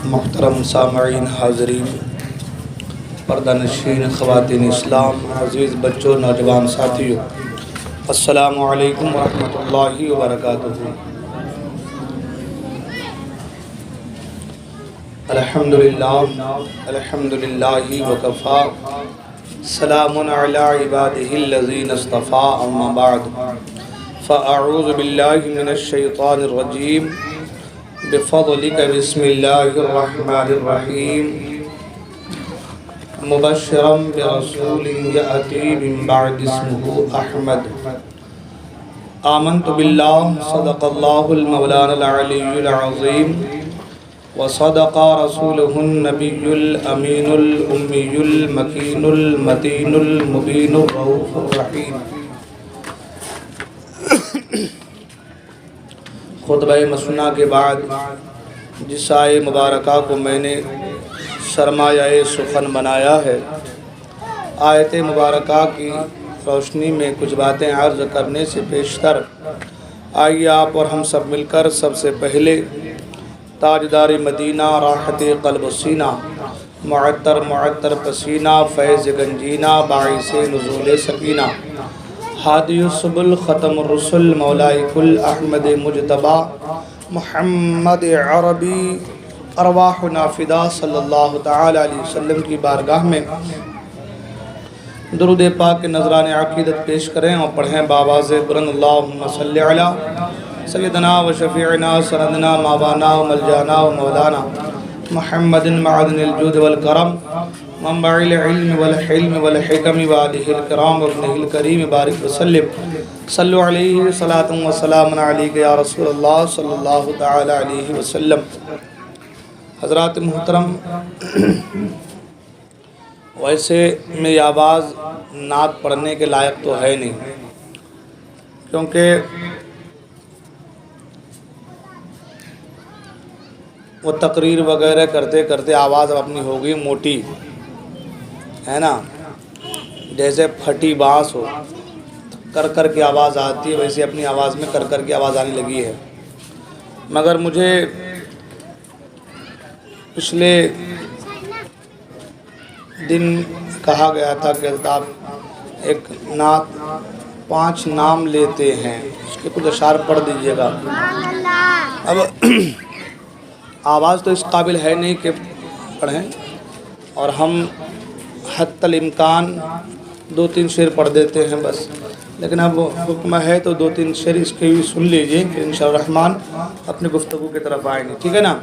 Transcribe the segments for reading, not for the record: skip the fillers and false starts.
محترم سامعین، حاضرین، پردہ نشین، خواتین اسلام، عزیز بچوں، نوجوان ساتھیوں، السلام علیکم ورحمۃ اللہ وبرکاتہ۔ الحمدللہ وکفا، سلام علی عبادہ الذین اصطفیٰ، اما بعد فاعوذ باللہ من الشیطان الرجیم، بفضلک بسم اللہ الرحمن الرحیم، مبشرا برسول یأتی من بعد اسمہ احمد۔ آمنت باللہ، صدق اللہ المولانا العلی العظیم، وصدق رسولہ النبی الامین الامی المکین المتین المبین الرؤوف الرحیم۔ خطبہ مسنہ کے بعد جس آیے مبارکہ کو میں نے سرمایہ سخن بنایا ہے، آیت مبارکہ کی روشنی میں کچھ باتیں عرض کرنے سے پیشتر آئیے آپ اور ہم سب مل کر سب سے پہلے تاجدار مدینہ، راحت قلب و سینہ، معطر پسینہ، فیض گنجینہ، باعث نزول سکینہ، ہادی السبل، ختم الرسل، مولائی کل، احمد مجتبیٰ، محمد عربی، ارواحنا فدا صلی اللہ تعالی علیہ وسلم کی بارگاہ میں درود پاک کے نذران عقیدت پیش کریں اور پڑھیں بآواز بلند، اللہم صلی علی سیدنا و شفیعنا سندنا مابانا و ملجانا و مولانا محمد معدن الجود والکرم، منبع العلم والحلم والحکم، وآلہ الکرام وابنہ الکریم، بارک وسلم، صلو علیہ صلاة و سلام علیک یا رسول اللہ صلی اللہ تعالی علیہ وسلم۔ حضرات محترم، ویسے میری آواز نعت پڑھنے کے لائق تو ہے نہیں، کیونکہ وہ تقریر وغیرہ کرتے کرتے آواز اب اپنی ہو گئی موٹی، ہے نا، جیسے پھٹی بانس ہو، کر کر کے آواز آتی ہے، ویسے اپنی آواز میں کر کر کے آواز آنے لگی ہے۔ مگر مجھے پچھلے دن کہا گیا تھا کہ آپ ایک نعت 5 نام لیتے ہیں، اس کے کچھ اشعار پڑھ دیجئے گا۔ اب آواز تو اس قابل ہے نہیں کہ پڑھیں، اور ہم حتی الامکان 2-3 شعر پڑھ دیتے ہیں بس، لیکن اب حکم ہے تو 2-3 شعر اس کے بھی سن لیجئے کہ انشاءاللہ الرحمن اپنی گفتگو کی طرف آئیں گے، ٹھیک ہے نا۔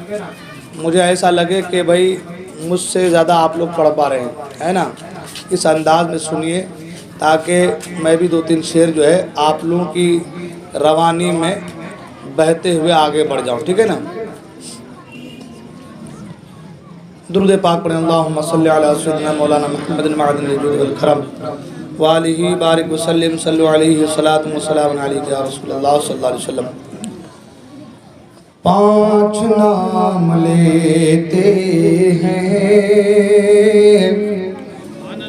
مجھے ایسا لگے کہ بھائی مجھ سے زیادہ آپ لوگ پڑھ پا رہے ہیں، ہے نا، اس انداز میں سنیے تاکہ میں بھی 2-3 شعر جو ہے آپ لوگوں کی روانی میں بہتے ہوئے آگے بڑھ جاؤں، ٹھیک ہے نا۔ درود پاک پڑھیں، اللہم صلی علی سیدنا مولانا محمد معدن الجود والکرم، وآلہ بارک وسلم، صلو علیہ صلاۃ و سلام علیک یا رسول اللہ صلی اللہ علیہ وسلم۔ 5 نام لیتے ہیں،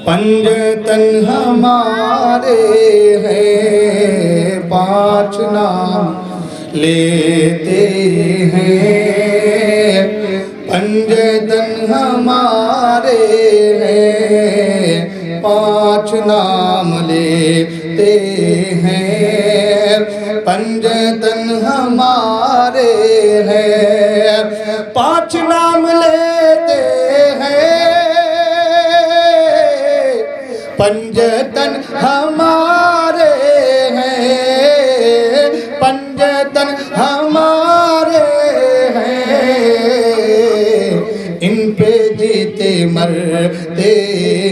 پنجتن ہمارے ہیں، 5 نام لیتے ہیں، پنجتن ہمارے ہیں، 5 نام لیتے ہیں، پنجتن ہمارے ہیں، 5 نام لیتے ہیں، پنجتن ہمارے ہیں، پنجتن ہمارے ہیں، ان پہ جیتے مرتے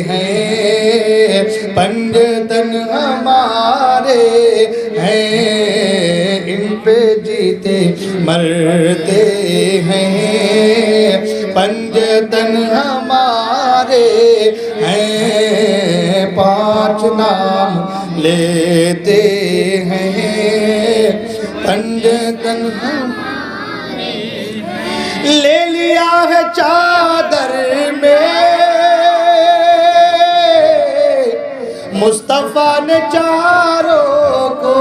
ہیں، پنجتن ہمارے ہیں، ان پہ جیتے مرتے ہیں، پنجتن ہمارے ہیں، 5 نام لیتے ہیں، پنجتن ہمارے ہیں، لے لیا ہے چادر میں مصطفیٰ نے چاروں کو،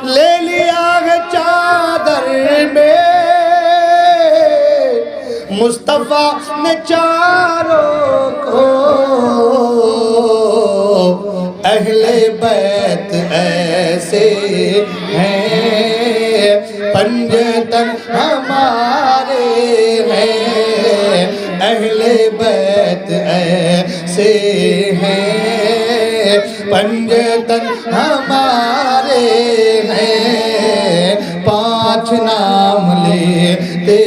لے لیا ہے چادر میں مصطفیٰ نے چاروں کو اہل بیت ایسے ہیں، پنجتن ہمارے ہیں، اہل بیت ایسے ہیں، پنجتن ہمارے ہیں، 5 نام لیتے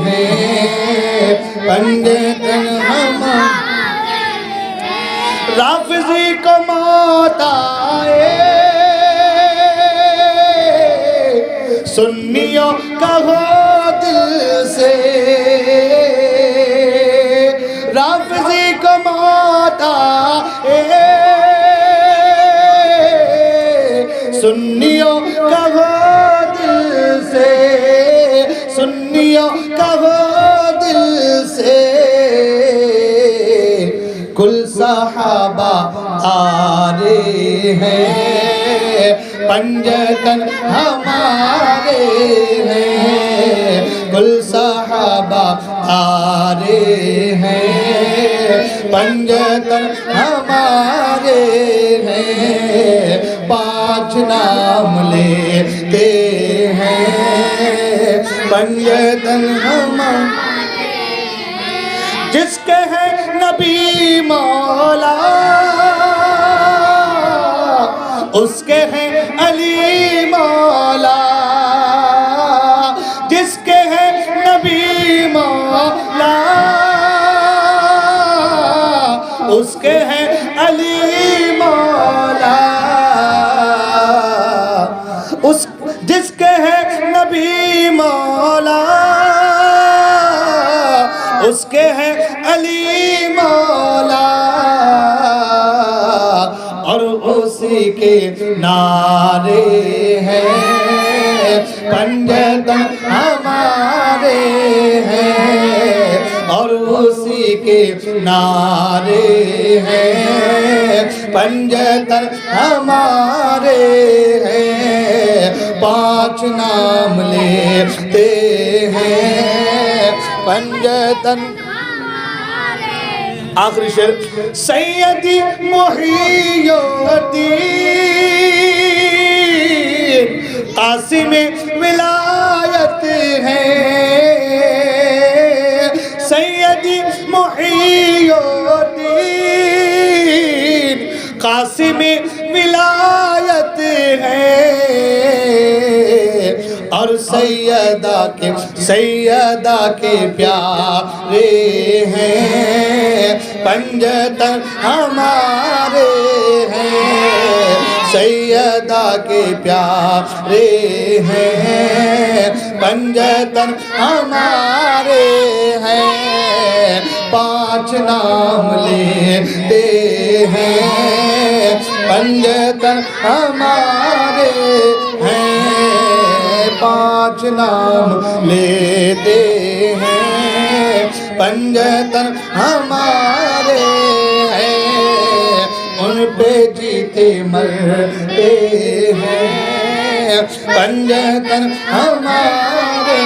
ہیں، پنجتن ہمارے ہیں۔ رافضی کو موت آئے، سنیوں کہو دل سے، رافضی کو موت آئے، سنیوں کہو دل سے، سنیوں کہو دل سے، کل صحابہ آ رہے ہیں، پنجتن ہمارے ہیں، کل صحابہ آ رہے ہیں، پنجتن ہمارے ہیں، 5 نام لیتے ہیں، پنجتن ہمارے ہیں۔ جس کے ہے نبی مولا اس کے ہیں علی مولا، جس کے ہے نبی مولا اس کے ہیں علی مولا، جس کے ہے نبی مولا اس کے ہیں علی مولا، اور اسی کے نعرے ہیں، پنجتن ہمارے ہیں، اور اسی کے نعرے ہیں، پنجتن ہمارے ہیں، 5 نام لیتے ہیں، پنجتن آخری شعر۔ سیدی محی الدین قاسم ولایت ہے، سیدی محی الدین قاسم ولایت ہے، اور سیدہ کے پیارے ہیں، پنجتن ہمارے ہیں، سیدہ کے پیارے ہیں، پنجتن ہمارے ہیں، 5 نام لیتے ہیں، پنجتن ہمارے ہیں، 5 نام لیتے ہیں، پنجتن ہمارے ہیں، ان پہ جیتے مرتے ہیں، پنجتن ہمارے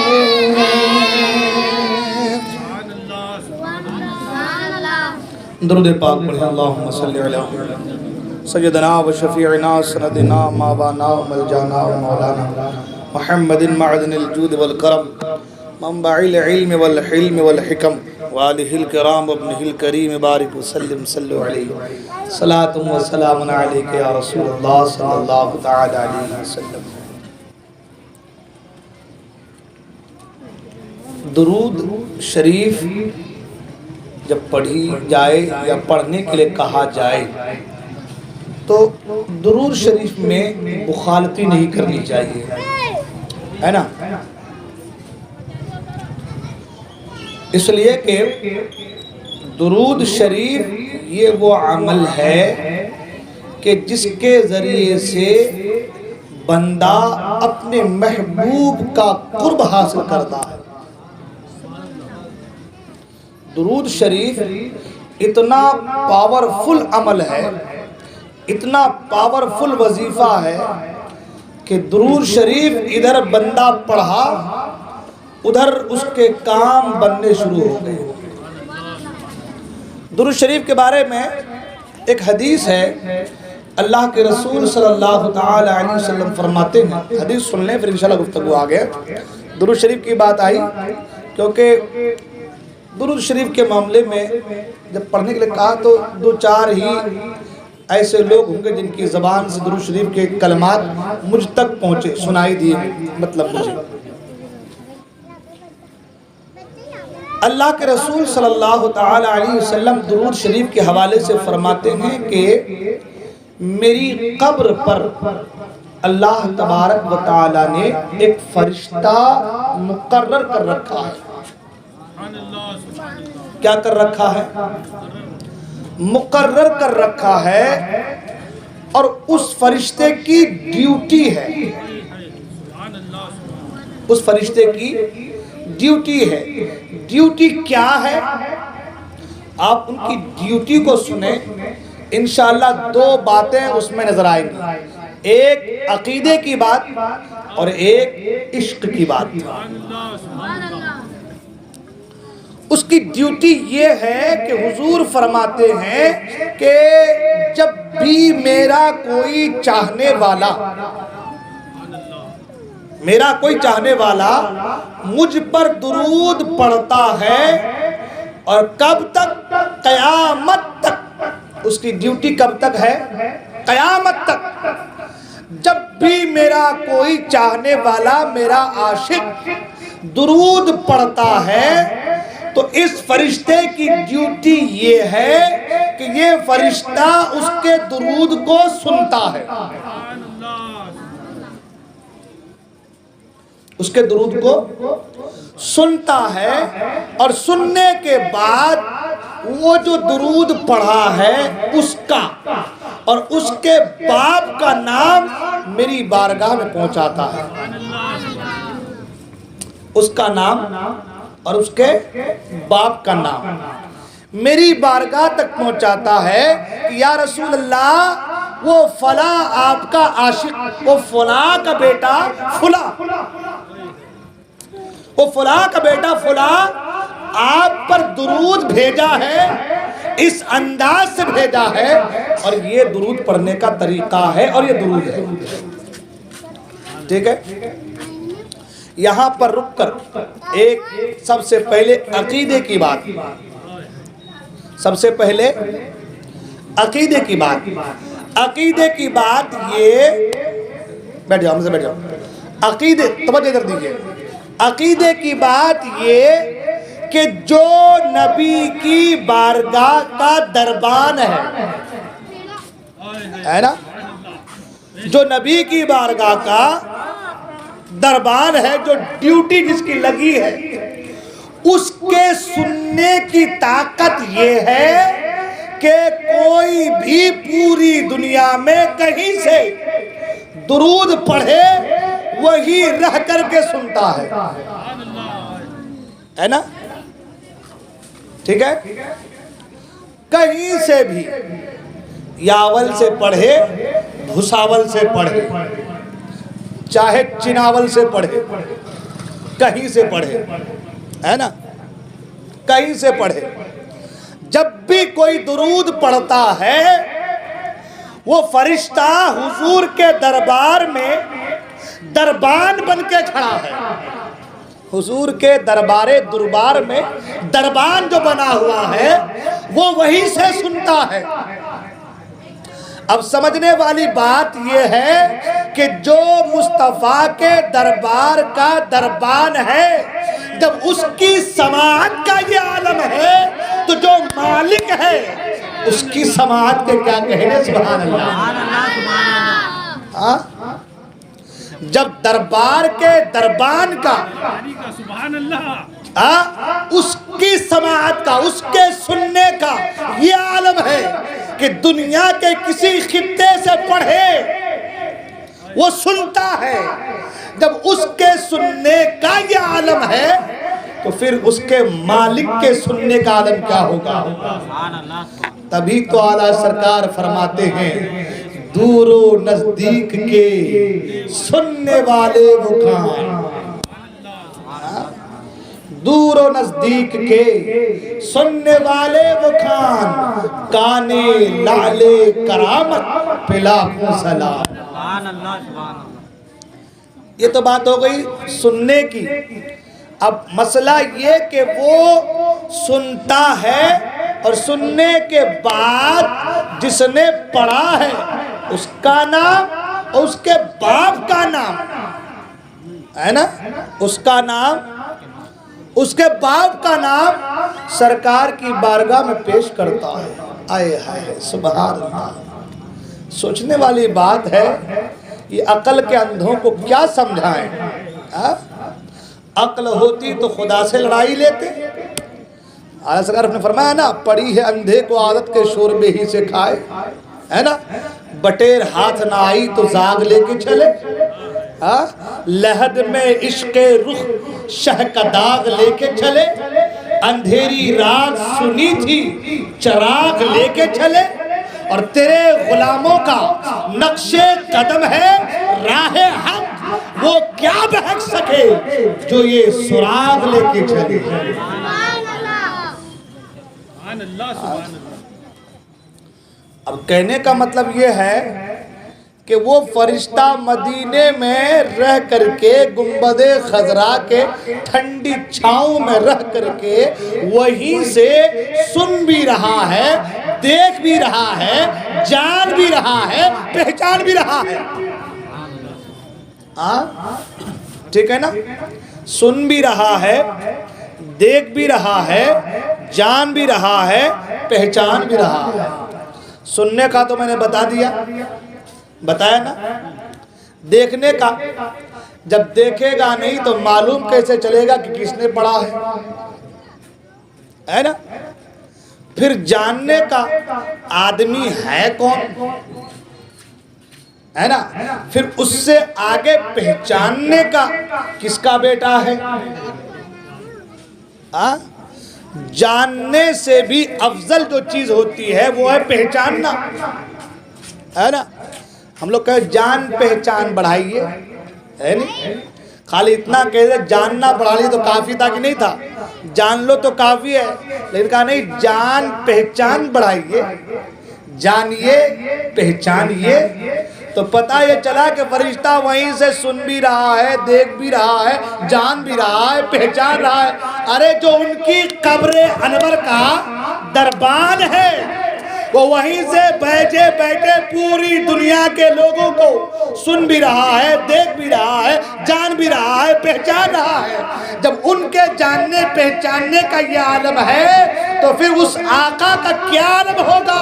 ہیں۔ درود پاک پڑھیں، اللہم صلی علی سیدنا و شفیعنا سندنا مابانا و ملجانا و مولانا محمد معدن الجود والکرم منبع العلم والحلم والحکم وآلہ الکرام وابنہ الکریم بارک وسلم صلو علیہ صلاة و سلام علیکہ یا رسول اللہ صلی اللہ تعالی علیہ وسلم۔ درود شریف جب پڑھی جائے یا پڑھنے کے لیے کہا جائے تو درود شریف میں مخالطی نہیں کرنی چاہیے، ہے نا؟ اس لیے کہ درود شریف یہ وہ عمل ہے کہ جس کے ذریعے سے بندہ اپنے محبوب کا قرب حاصل کرتا ہے۔ درود شریف اتنا پاورفل عمل ہے، اتنا پاورفل وظیفہ ہے کہ درود شریف ادھر بندہ پڑھا ادھر اس کے کام بننے شروع ہو گئے۔ درود شریف کے بارے میں ایک حدیث ہے، اللہ کے رسول صلی اللہ تعالی علیہ وسلم فرماتے ہیں، حدیث سن لیں پھر انشاءاللہ گفتگو آگے۔ درود شریف کی بات آئی کیونکہ درود شریف کے معاملے میں جب پڑھنے کے لیے کہا تو دو چار ہی ایسے لوگ ہوں گے جن کی زبان سے درود شریف کے کلمات مجھ تک پہنچے، سنائی دیے، مطلب مجھے۔ اللہ کے رسول صلی اللہ تعالی علیہ وسلم درود شریف کے حوالے سے فرماتے ہیں کہ میری قبر پر اللہ تبارک و تعالی نے ایک فرشتہ مقرر کر رکھا ہے۔ کیا کر رکھا ہے؟ مقرر کر رکھا ہے، اور اس فرشتے کی ڈیوٹی ہے، اس فرشتے کی ڈیوٹی ہے۔ ڈیوٹی کیا ہے؟ آپ ان کی ڈیوٹی کو سنیں، انشاءاللہ دو باتیں اس میں نظر آئیں گی، ایک عقیدے کی بات اور ایک عشق کی بات۔ اس کی ڈیوٹی یہ ہے کہ حضور فرماتے ہیں کہ جب بھی میرا کوئی چاہنے والا مجھ پر درود پڑھتا ہے، اور کب تک؟ قیامت تک۔ اس کی ڈیوٹی کب تک ہے؟ قیامت تک۔ جب بھی میرا کوئی چاہنے والا، میرا عاشق درود پڑھتا ہے تو اس فرشتے کی ڈیوٹی یہ ہے کہ یہ فرشتہ اس کے درود کو سنتا ہے، اس کے درود کو سنتا ہے، اور سننے کے بعد وہ جو درود پڑھا ہے اس کا اور اس کے باپ کا نام میری بارگاہ میں پہنچاتا ہے، اس کا نام اور اس کے باپ کا نام میری بارگاہ تک پہنچاتا ہے کہ یا رسول اللہ وہ فلاں آپ کا عاشق، وہ فلاں کا بیٹا فلاں، وہ فلاں کا بیٹا فلاں آپ پر درود بھیجا ہے، اس انداز سے بھیجا ہے، اور یہ درود پڑھنے کا طریقہ ہے، اور یہ درود ہے۔ ٹھیک ہے، یہاں پر رک کر ایک سب سے پہلے عقیدے کی بات، سب سے پہلے عقیدے کی بات، عقیدے کی بات یہ، بیٹھ جاؤ، ہم سے بیٹھ جاؤ، عقیدے توجہ ادھر دیجیے، عقیدے کی بات یہ کہ جو نبی کی بارگاہ کا دربان ہے نا، جو نبی کی بارگاہ کا دربان ہے، جو ڈیوٹی جس کی لگی ہے، اس کے سننے کی طاقت یہ ہے کہ کوئی بھی پوری دنیا میں کہیں سے درود پڑھے وہی رہ کر کے سنتا ہے نا، ٹھیک ہے، کہیں سے بھی، یاول سے پڑھے، بھساول سے پڑھے، چاہے چناول سے پڑھے، کہیں سے پڑھے، ہے نا، کہیں سے پڑھے، جب بھی کوئی درود پڑھتا ہے وہ فرشتہ حضور کے دربار میں دربان بن کے کھڑا ہے، حضور کے دربار میں دربان جو بنا ہوا ہے وہ وہیں سے سنتا ہے۔ اب سمجھنے والی بات یہ ہے کہ جو مصطفیٰ کے دربار کا دربان ہے، جب اس کی سماعت کا یہ عالم ہے تو جو مالک ہے اس کی سماعت کے کیا کہنے، سبحان اللہ۔ جب دربار کے دربان کا اس کی سماعت کا، اس کے سننے کا یہ عالم ہے کہ دنیا کے کسی خطے سے پڑھے وہ سنتا ہے، جب اس کے سننے کا یہ عالم ہے تو پھر اس کے مالک کے سننے کا عالم کیا ہوگا۔ تبھی تو اعلیٰ سرکار فرماتے ہیں دور و نزدیک کے سننے والے وہ کہاں، دور و نزدیک کے سننے والے وہ کان، کانے لعلے کرامت پہ لاکھوں سلام۔ سبحان اللہ سبحان اللہ۔ یہ تو بات ہو گئی سننے کی۔ اب مسئلہ یہ کہ وہ سنتا ہے اور سننے کے بعد جس نے پڑھا ہے اس کا نام اور اس کے باپ کا نام ہے نا، اس کا نام اس کے باپ کا نام سرکار کی بارگاہ میں پیش کرتا ہے۔ آئے ہائے سبحان اللہ۔ سوچنے والی بات ہے، یہ عقل کے اندھوں کو کیا سمجھائیں؟ عقل ہوتی تو خدا سے لڑائی لیتے۔ آیا سرکار نے فرمایا نا، پڑی ہے اندھے کو عادت کے شوربے ہی سے کھائے، ہے نا، بٹیر ہاتھ نہ آئی تو زاگ لے کے چلے، لحد میں عشق رخ شہ کا داغ لے کے چلے، اندھیری رات سنی تھی چراغ لے کے چلے، اور تیرے غلاموں کا نقش قدم ہے راہ حق، وہ کیا بہک سکے جو یہ سراغ لے کے چلے۔ اب کہنے کا مطلب یہ ہے کہ وہ فرشتہ مدینے میں رہ کر کے گنبد خضرا کے ٹھنڈی چھاؤں میں رہ کر کے وہیں سے سن بھی رہا ہے، دیکھ بھی رہا ہے، جان بھی رہا ہے، پہچان بھی رہا ہے۔ ٹھیک ہے نا، سن بھی رہا ہے، دیکھ بھی رہا ہے، جان بھی رہا ہے، پہچان بھی رہا ہے۔ سننے کا تو میں نے بتا دیا، بتایا نا۔ دیکھنے کا، جب دیکھے گا نہیں تو معلوم کیسے چلے گا کہ کس نے پڑھا ہے نا۔ پھر جاننے کا، آدمی ہے کون ہے نا۔ پھر اس سے آگے پہچاننے کا، کس کا بیٹا ہے۔ جاننے سے بھی افضل جو چیز ہوتی ہے وہ ہے پہچاننا، ہے نا۔ ہم لوگ کہے جان پہچان بڑھائیے، ہے نہیں، خالی اتنا کہہ دے جاننا بڑھا لیے تو کافی تھا کہ نہیں تھا، جان لو تو کافی ہے، لیکن کہا نہیں جان پہچان بڑھائیے، جانیے پہچانیے۔ تو پتہ یہ چلا کہ فرشتہ وہیں سے سن بھی رہا ہے، دیکھ بھی رہا ہے، جان بھی رہا ہے، پہچان رہا ہے۔ ارے جو ان کی قبر انور کا دربان ہے وہ وہیں سے بیٹھے بیٹھے پوری دنیا کے لوگوں کو سن بھی رہا ہے، دیکھ بھی رہا ہے، جان بھی رہا ہے، پہچان رہا ہے۔ جب ان کے جاننے پہچاننے کا یہ عالم ہے تو پھر اس آقا کا کیا عالم ہوگا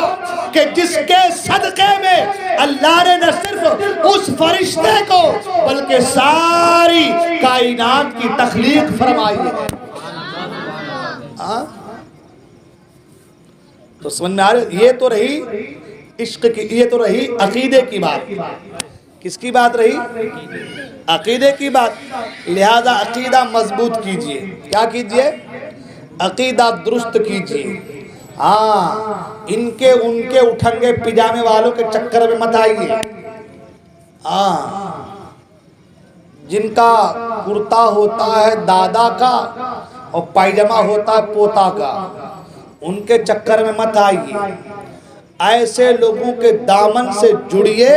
کہ جس کے صدقے میں اللہ نے نہ صرف اس فرشتے کو بلکہ ساری کائنات کی تخلیق فرمائی ہے۔ تو سمجھ میں آ رہے، یہ تو رہی عشق کی، یہ تو رہی عقیدے کی بات۔ کس کی بات رہی؟ عقیدے کی بات۔ لہذا عقیدہ مضبوط کیجئے۔ کیا کیجئے؟ عقیدہ درست کیجئے۔ ان کے اٹھنگے پجامے والوں کے چکر میں مت آئیے۔ جن کا کرتا ہوتا ہے دادا کا اور پائجامہ ہوتا ہے پوتا کا، ان کے چکر میں مت آئیے۔ ایسے لوگوں کے دامن سے جڑیے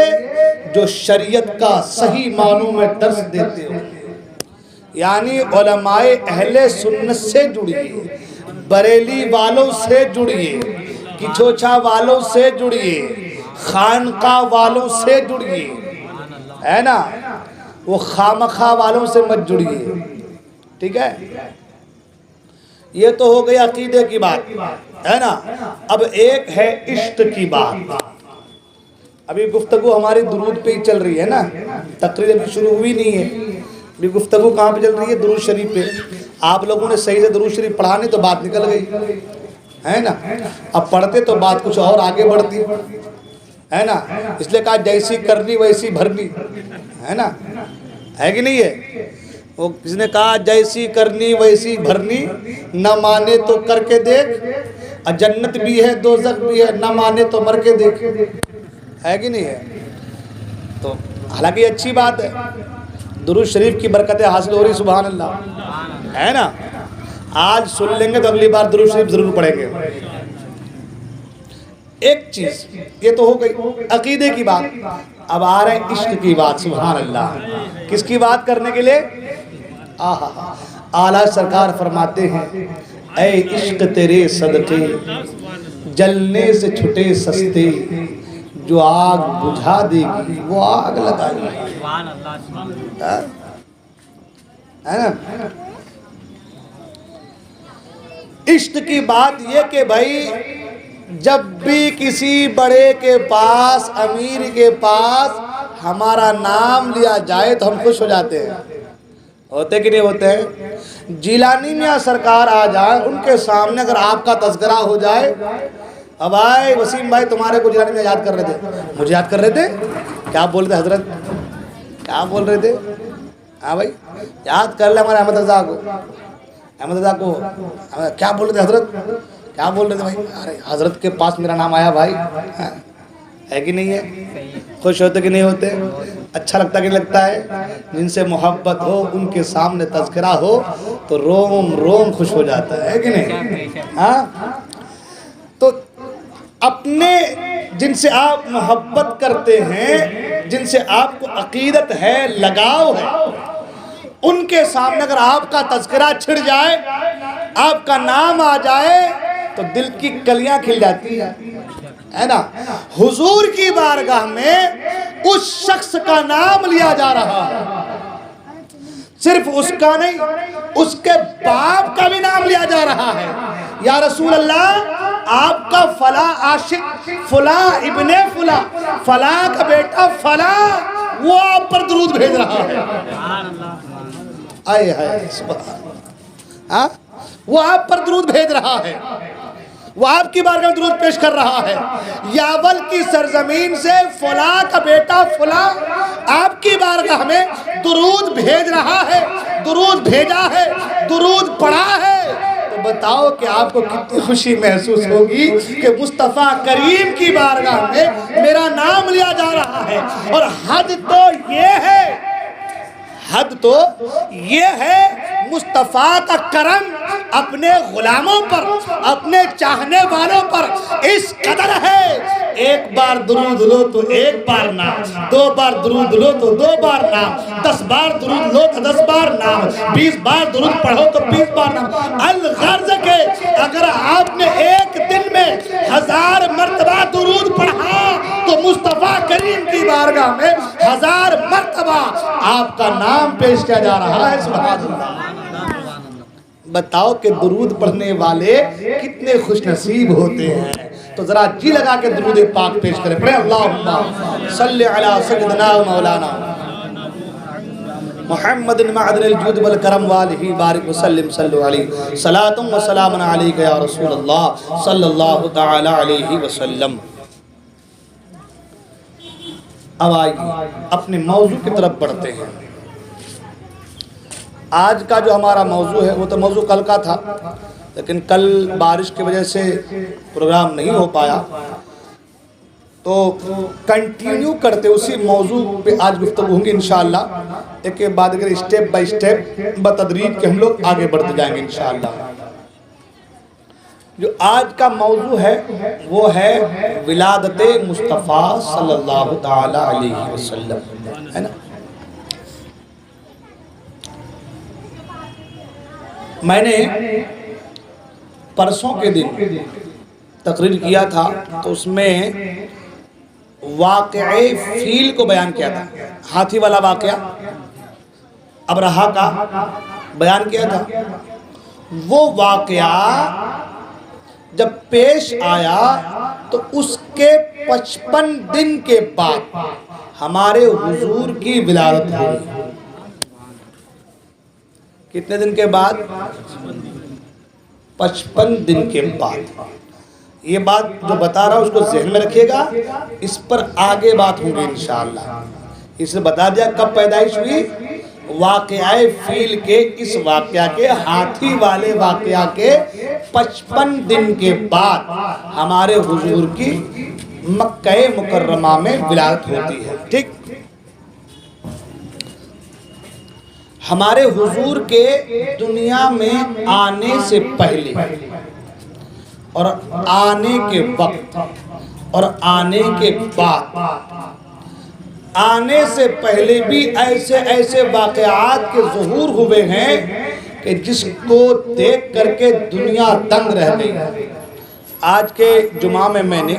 جو شریعت کا صحیح معنوں میں درس دیتے ہو، یعنی علماء اہل سنت سے جڑیے، بریلی والوں سے جڑیے، کچھوچا والوں سے جڑیے، خانقاہ والوں سے جڑیے، ہے نا، وہ خامخواہ والوں سے مت جڑیے۔ ٹھیک ہے، یہ تو ہو گئی عقیدے کی بات، ہے نا۔ اب ایک ہے عشق کی بات۔ ابھی گفتگو ہماری درود پہ ہی چل رہی ہے نا، تقریر ابھی شروع ہوئی نہیں ہے، ابھی گفتگو کہاں پہ چل رہی ہے؟ درود شریف پہ۔ آپ لوگوں نے صحیح سے درود شریف پڑھا نہیں تو بات نکل گئی، ہے نا۔ اب پڑھتے تو بات کچھ اور آگے بڑھتی، ہے نا۔ اس لیے کہا جیسی کرنی ویسی بھرنی، ہے نا، ہے کہ نہیں ہے؟ وہ کس نے کہا جیسی کرنی ویسی بھرنی، نہ مانے تو کر کے دیکھ، جنت بھی ہے دوزخ بھی ہے، نہ مانے تو مر کے دیکھ، ہے کہ نہیں ہے؟ تو حالانکہ یہ اچھی بات ہے، درود شریف کی برکتیں حاصل ہو رہی، سبحان اللہ، ہے نا۔ آج سن لیں گے تو اگلی بار درود شریف ضرور پڑھیں گے. ایک چیز یہ تو ہو گئی عقیدے کی بات. اب آ رہے ہیں عشق کی بات. سبحان اللہ. کس کی بات کرنے کے لیے؟ اعلیٰ سرکار فرماتے ہیں اے عشق تیرے صدقے جلنے سے چھٹے سستے، جو آگ بجھا دے گی وہ آگ لگائے گی. سبحان اللہ سبحان اللہ. ہے نا؟ عشق کی بات یہ کہ بھائی جب بھی کسی بڑے کے پاس، امیر کے پاس ہمارا نام لیا جائے تو ہم خوش ہو جاتے ہیں. ہوتے کہ نہیں ہوتے ہیں؟ جیلانی میاں سرکار آ جائے، ان کے سامنے اگر آپ کا تذکرہ ہو جائے، اب آئے وسیم بھائی تمہارے کو جیلانی میاں یاد کر رہے تھے. مجھے یاد کر رہے تھے؟ کیا بول رہے تھے حضرت؟ کیا بول رہے تھے؟ ہاں بھائی یاد کر لیں ہمارے احمد رضا کو. احمد رضا کو کیا بول رہے تھے حضرت؟ کیا بول رہے تھے بھائی؟ ارے حضرت کے پاس میرا نام آیا بھائی. ہے کہ نہیں ہے؟ خوش ہوتے کہ نہیں ہوتے؟ اچھا لگتا کہ نہیں لگتا ہے؟ جن سے محبت ہو ان کے سامنے تذکرہ ہو تو روم روم خوش ہو جاتا ہے کہ نہیں؟ ہاں. تو اپنے جن سے آپ محبت کرتے ہیں، جن سے آپ کو عقیدت ہے، لگاؤ ہے، ان کے سامنے اگر آپ کا تذکرہ چھڑ جائے، آپ کا نام آ جائے تو دل کی کلیاں کھل جاتی ہے نا. حضور کی بارگاہ میں اس شخص کا نام لیا جا رہا ہے، صرف اس کا نہیں، اس کے باپ کا بھی نام لیا جا رہا ہے. یا رسول اللہ آپ کا فلاں عاشق، فلاں ابن فلاں، فلاں کا بیٹا فلاں، وہ آپ پر درود بھیج رہا ہے. آئے ہائے سبحان اللہ. وہ آپ پر درود بھیج رہا ہے، وہ آپ کی بارگاہ میں درود پیش کر رہا ہے. یاول کی سرزمین سے فلاں کا بیٹا فلاں آپ کی بارگاہ میں درود بھیج رہا ہے، درود بھیجا ہے، درود پڑھا ہے. تو بتاؤ کہ آپ کو کتنی خوشی محسوس ہوگی کہ مصطفیٰ کریم کی بارگاہ میں میرا نام لیا جا رہا ہے. اور حد تو یہ ہے، حد تو یہ ہے مصطفیٰ کا کرم اپنے غلاموں پر، اپنے چاہنے والوں پر اس قدر ہے. ایک بار درود لو تو ایک بار نام، دو بار درود لو تو دو بار نام، 10 بار درود لو تو 10 بار نام، 20 بار درود پڑھو تو 20 بار نام. الغرض کہ اگر آپ نے ایک دن میں 1000 مرتبہ درود پڑھا تو مصطفیٰ کریم کی بارگاہ میں 1000 مرتبہ آپ کا نام پیش کیا جا رہا ہے. سبحان اللہ. بتاؤ کہ درود پڑھنے والے کتنے خوش نصیب ہوتے ہیں. تو ذرا جی لگا کے درود پاک پیش کریں. پڑھیں اللہم صلی علی سیدنا و مولانا محمد معدن الجود والکرم والہ بارک وسلم صلو علیہ صلاۃ و سلام علیک یا رسول اللہ صلی اللہ تعالی علیہ وسلم. اب آئیے اپنے موضوع کی طرف بڑھتے ہیں. آج کا جو ہمارا موضوع ہے وہ تو موضوع کل کا تھا، لیکن کل بارش کی وجہ سے پروگرام نہیں ہو پایا، تو کنٹینیو کرتے اسی موضوع پہ آج گفتگو ہوں گی انشاءاللہ. ایک کے بعد اگر اسٹیپ بائی اسٹیپ بتدریج کے ہم لوگ آگے بڑھتے جائیں گے انشاءاللہ. جو آج کا موضوع ہے وہ ہے ولادت مصطفیٰ صلی اللہ تعالی علیہ وسلم، ہے نا. میں نے پرسوں کے دن تقریر کیا تھا تو اس میں واقعہ فیل کو بیان کیا تھا، ہاتھی والا واقعہ ابرہا کا بیان کیا تھا. وہ واقعہ جب پیش آیا تو اس کے 55 دن کے بعد ہمارے حضور کی ولادت ہوئی. کتنے دن کے بعد؟ 55 دن کے بعد. یہ بات جو بتا رہا ہوں اس کو ذہن میں رکھیے گا، اس پر آگے بات ہوگی انشاءاللہ. اس نے بتا دیا کب پیدائش ہوئی. واقعہ فیل کے اس واقعہ کے، ہاتھی والے واقعہ کے 55 دن کے بعد ہمارے حضور کی مکہ مکرمہ میں ولادت ہوتی ہے. ٹھیک. ہمارے حضور کے دنیا میں آنے سے پہلے اور آنے کے وقت اور آنے کے بعد، آنے سے پہلے بھی ایسے ایسے واقعات کے ظہور ہوئے ہیں کہ جس کو دیکھ کر کے دنیا دنگ رہ گئی۔ آج کے جمعہ میں نے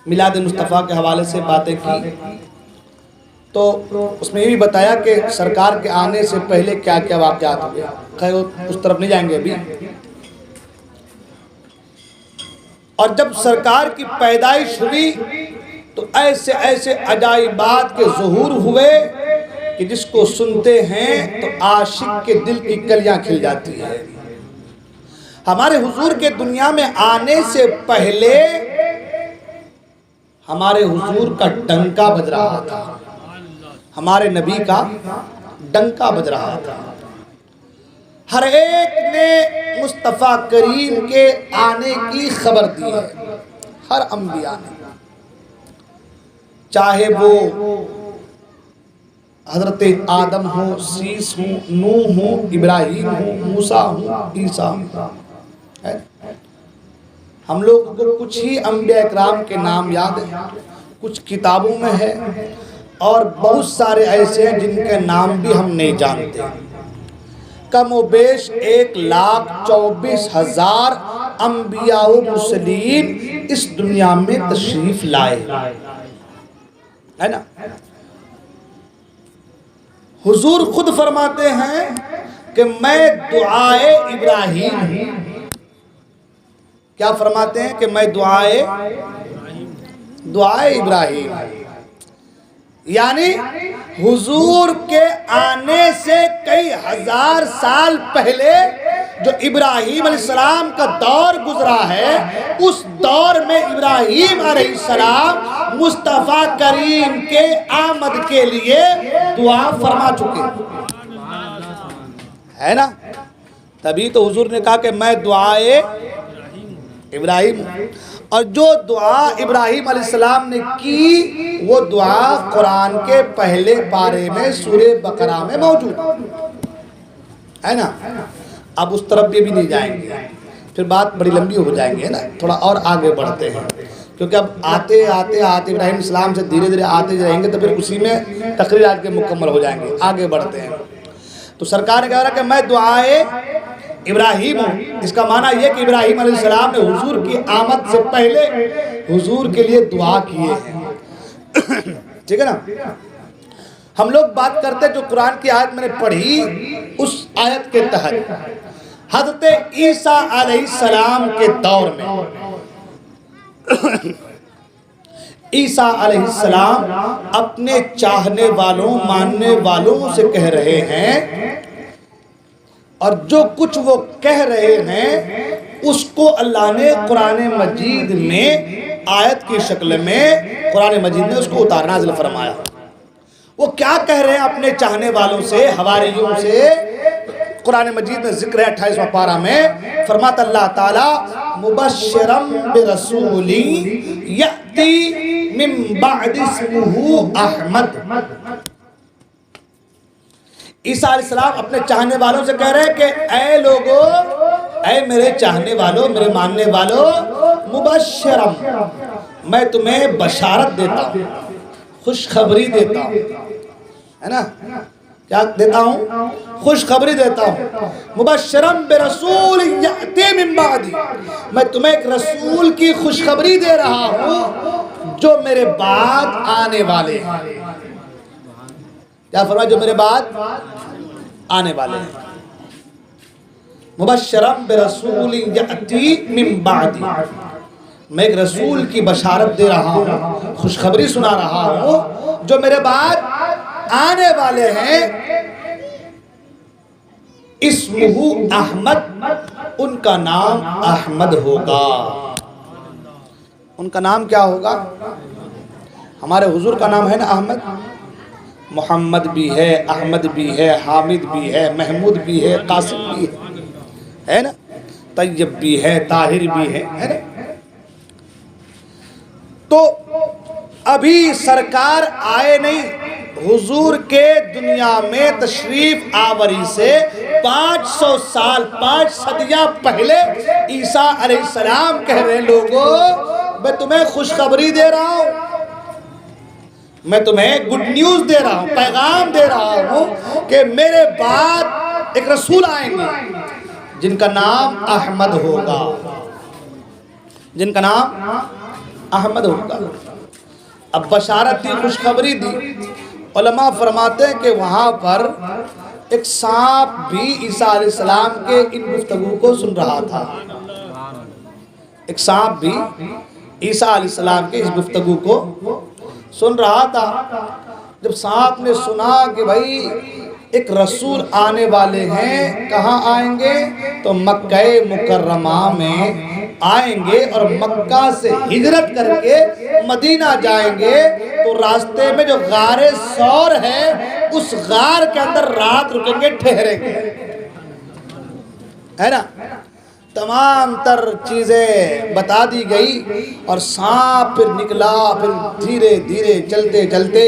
میلاد مصطفیٰ کے حوالے سے باتیں کی، تو اس میں یہ بھی بتایا کہ سرکار کے آنے سے پہلے کیا کیا واقعات ہوئے۔ خیر اس طرف نہیں جائیں گے ابھی۔ اور جب سرکار کی پیدائش ہوئی تو ایسے ایسے عجائبات کے ظہور ہوئے کہ جس کو سنتے ہیں تو عاشق کے دل کی کلیاں کھل جاتی ہیں۔ ہمارے حضور کے دنیا میں آنے سے پہلے ہمارے حضور کا ڈنکا بج رہا تھا، ہمارے نبی کا ڈنکا بج رہا تھا۔ ہر ایک نے مصطفیٰ کریم کے آنے کی خبر دی ہے، ہر انبیاء نے، چاہے وہ حضرت آدم ہو، سیس ہو، نوح ہو، ابراہیم ہو، موسیٰ ہو، عیسیٰ ہو۔ ہم لوگ کو کچھ ہی انبیاء اکرام کے نام یاد ہیں، کچھ کتابوں میں ہے، اور بہت سارے ایسے ہیں جن کے نام بھی ہم نہیں جانتے۔ کم و بیش 1,24,000 انبیاء و مرسلین اس دنیا میں تشریف لائے، ہے نا؟ حضور خود فرماتے ہیں کہ میں دعائے ابراہیم ہوں۔ کیا فرماتے ہیں؟ کہ میں دعائے ابراہیم، یعنی حضور کے آنے سے کئی ہزار سال پہلے جو ابراہیم علیہ السلام کا دور گزرا ہے، اس دور میں ابراہیم علیہ السلام مصطفیٰ کریم کے آمد کے لیے دعا فرما چکے ہے نا؟ تبھی تو حضور نے کہا کہ میں دعائے ابراہیم ہوں۔ اور جو دعا ابراہیم علیہ السلام نے کی وہ دعا قرآن کے پہلے پارے میں سورہ بقرہ میں موجود ہے نا؟ اب اس طرف بھی نہیں جائیں گے، پھر بات بڑی لمبی ہو جائیں گے نا، تھوڑا اور آگے بڑھتے ہیں، کیونکہ اب آتے ابراہیم علیہ السلام سے دھیرے دھیرے آتے رہیں گے تو پھر اسی میں تقریر آج کے مکمل ہو جائیں گے۔ آگے بڑھتے ہیں تو سرکار نے کہا کہ میں دعائے ابراہیم ہوں۔ اس کا معنی یہ کہ ابراہیم علیہ السلام نے حضور کی آمد سے پہلے حضور کے لیے دعا کیے ہیں، ٹھیک ہے نا؟ ہم لوگ بات کرتے جو قرآن کی آیت میں نے پڑھی، اس آیت کے تحت حضرت عیسیٰ علیہ السلام کے دور میں عیسیٰ علیہ السلام اپنے چاہنے والوں، ماننے والوں سے کہہ رہے ہیں، اور جو کچھ وہ کہہ رہے ہیں اس کو اللہ نے قرآن مجید میں آیت کی شکل میں قرآن مجید نے اس کو اتار نازل فرمایا۔ وہ کیا کہہ رہے ہیں اپنے چاہنے والوں سے، حواریوں سے؟ قرآن مجید میں ذکر ہے 28واں پارہ میں، فرماتا اللہ تعالیٰ مبشرم برسول یأتی من بعد اسمہ احمد۔ عیسیٰ علیہ السلام اپنے چاہنے والوں سے کہہ رہے ہیں کہ اے لوگو، اے میرے چاہنے والوں، میرے ماننے والوں، مبشرم، میں تمہیں بشارت دیتا ہوں، خوشخبری دیتا ہوں، ہے نا؟ کیا دیتا ہوں؟ خوشخبری دیتا ہوں۔ مبشرم برسول یأتی من بعدی، میں تمہیں ایک رسول کی خوشخبری دے رہا ہوں جو میرے بعد آنے والے ہیں۔ کیا فرمایا؟ جو میرے بعد آنے والے ہیں۔ مبشرم برسول یأتی من بعدی، میں ایک رسول کی بشارت دے رہا ہوں، خوشخبری سنا رہا ہوں جو میرے بعد آنے والے ہیں۔ اسمہ احمد، ان کا نام احمد ہوگا۔ ان کا نام کیا ہوگا؟ ہمارے حضور کا نام ہے نا احمد، محمد بھی ہے، احمد بھی ہے، حامد بھی ہے، محمود بھی ہے، قاسم بھی ہے نا؟ طیب بھی ہے، طاہر بھی ہے نا؟ تو ابھی سرکار آئے نہیں، حضور کے دنیا میں تشریف آوری سے 500 سال 5 صدیاں پہلے عیسیٰ علیہ السلام کہہ رہے ہیں لوگوں میں تمہیں خوشخبری دے رہا ہوں، میں تمہیں گڈ نیوز دے رہا ہوں، پیغام دے رہا ہوں کہ میرے بعد ایک رسول آئیں گے جن کا نام احمد ہوگا، جن کا نام احمد ہوگا۔ اب بشارت دی، خوشخبری دی۔ علماء فرماتے ہیں کہ وہاں پر ایک سانپ بھی عیسیٰ علیہ السلام کے ان گفتگو کو سن رہا تھا، ایک سانپ بھی عیسیٰ علیہ السلام کے اس گفتگو کو سن رہا تھا۔ جب سانپ نے سنا کہ بھائی ایک رسول آنے والے ہیں، کہاں آئیں گے؟ تو مکہ مکرمہ میں آئیں گے اور مکہ سے ہجرت کر کے مدینہ جائیں گے تو راستے میں جو غار ثور ہے اس غار کے اندر رات رکیں گے، ٹھہریں گے، ہے نا؟ تمام تر چیزیں بتا دی گئی اور سانپ پھر نکلا، پھر دھیرے دھیرے چلتے چلتے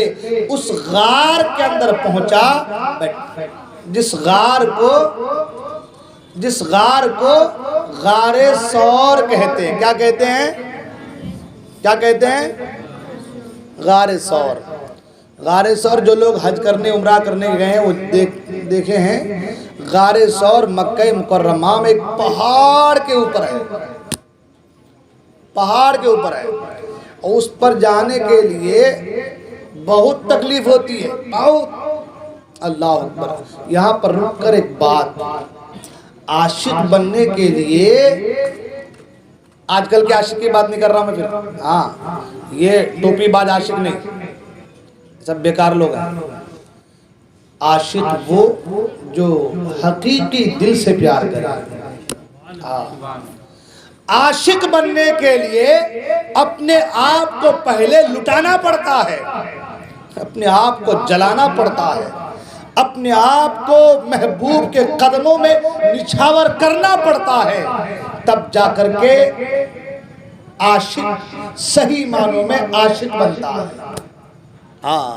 اس غار کے اندر پہنچا، جس غار کو غار ثور کہتے ہیں۔ کیا کہتے ہیں؟ کیا کہتے ہیں؟ غار ثور۔ غار ثور جو لوگ حج کرنے عمرہ کرنے گئے ہیں وہ دیکھے ہیں، غار ثور مکہ مکرمہ میں ایک پہاڑ کے اوپر ہے، پہاڑ کے اوپر ہے، اور اس پر جانے کے لیے بہت تکلیف ہوتی ہے، بہت۔ اللہ اکبر۔ یہاں پر رک کر ایک بات، عاشق بننے کے لیے، آج کل کے عاشق کی بات نہیں کر رہا میں پھر، ہاں یہ ٹوپی باز عاشق نہیں، سب بیکار لوگ ہیں۔ عاشق وہ جو حقیقی دل سے پیار کرے۔ عاشق بننے کے لیے اپنے آپ کو پہلے لٹانا پڑتا ہے، اپنے آپ کو جلانا پڑتا ہے، اپنے آپ کو محبوب کے قدموں میں نچھاور کرنا پڑتا ہے، تب جا کر کے عاشق صحیح معنوں میں عاشق بنتا ہے۔ ہاں،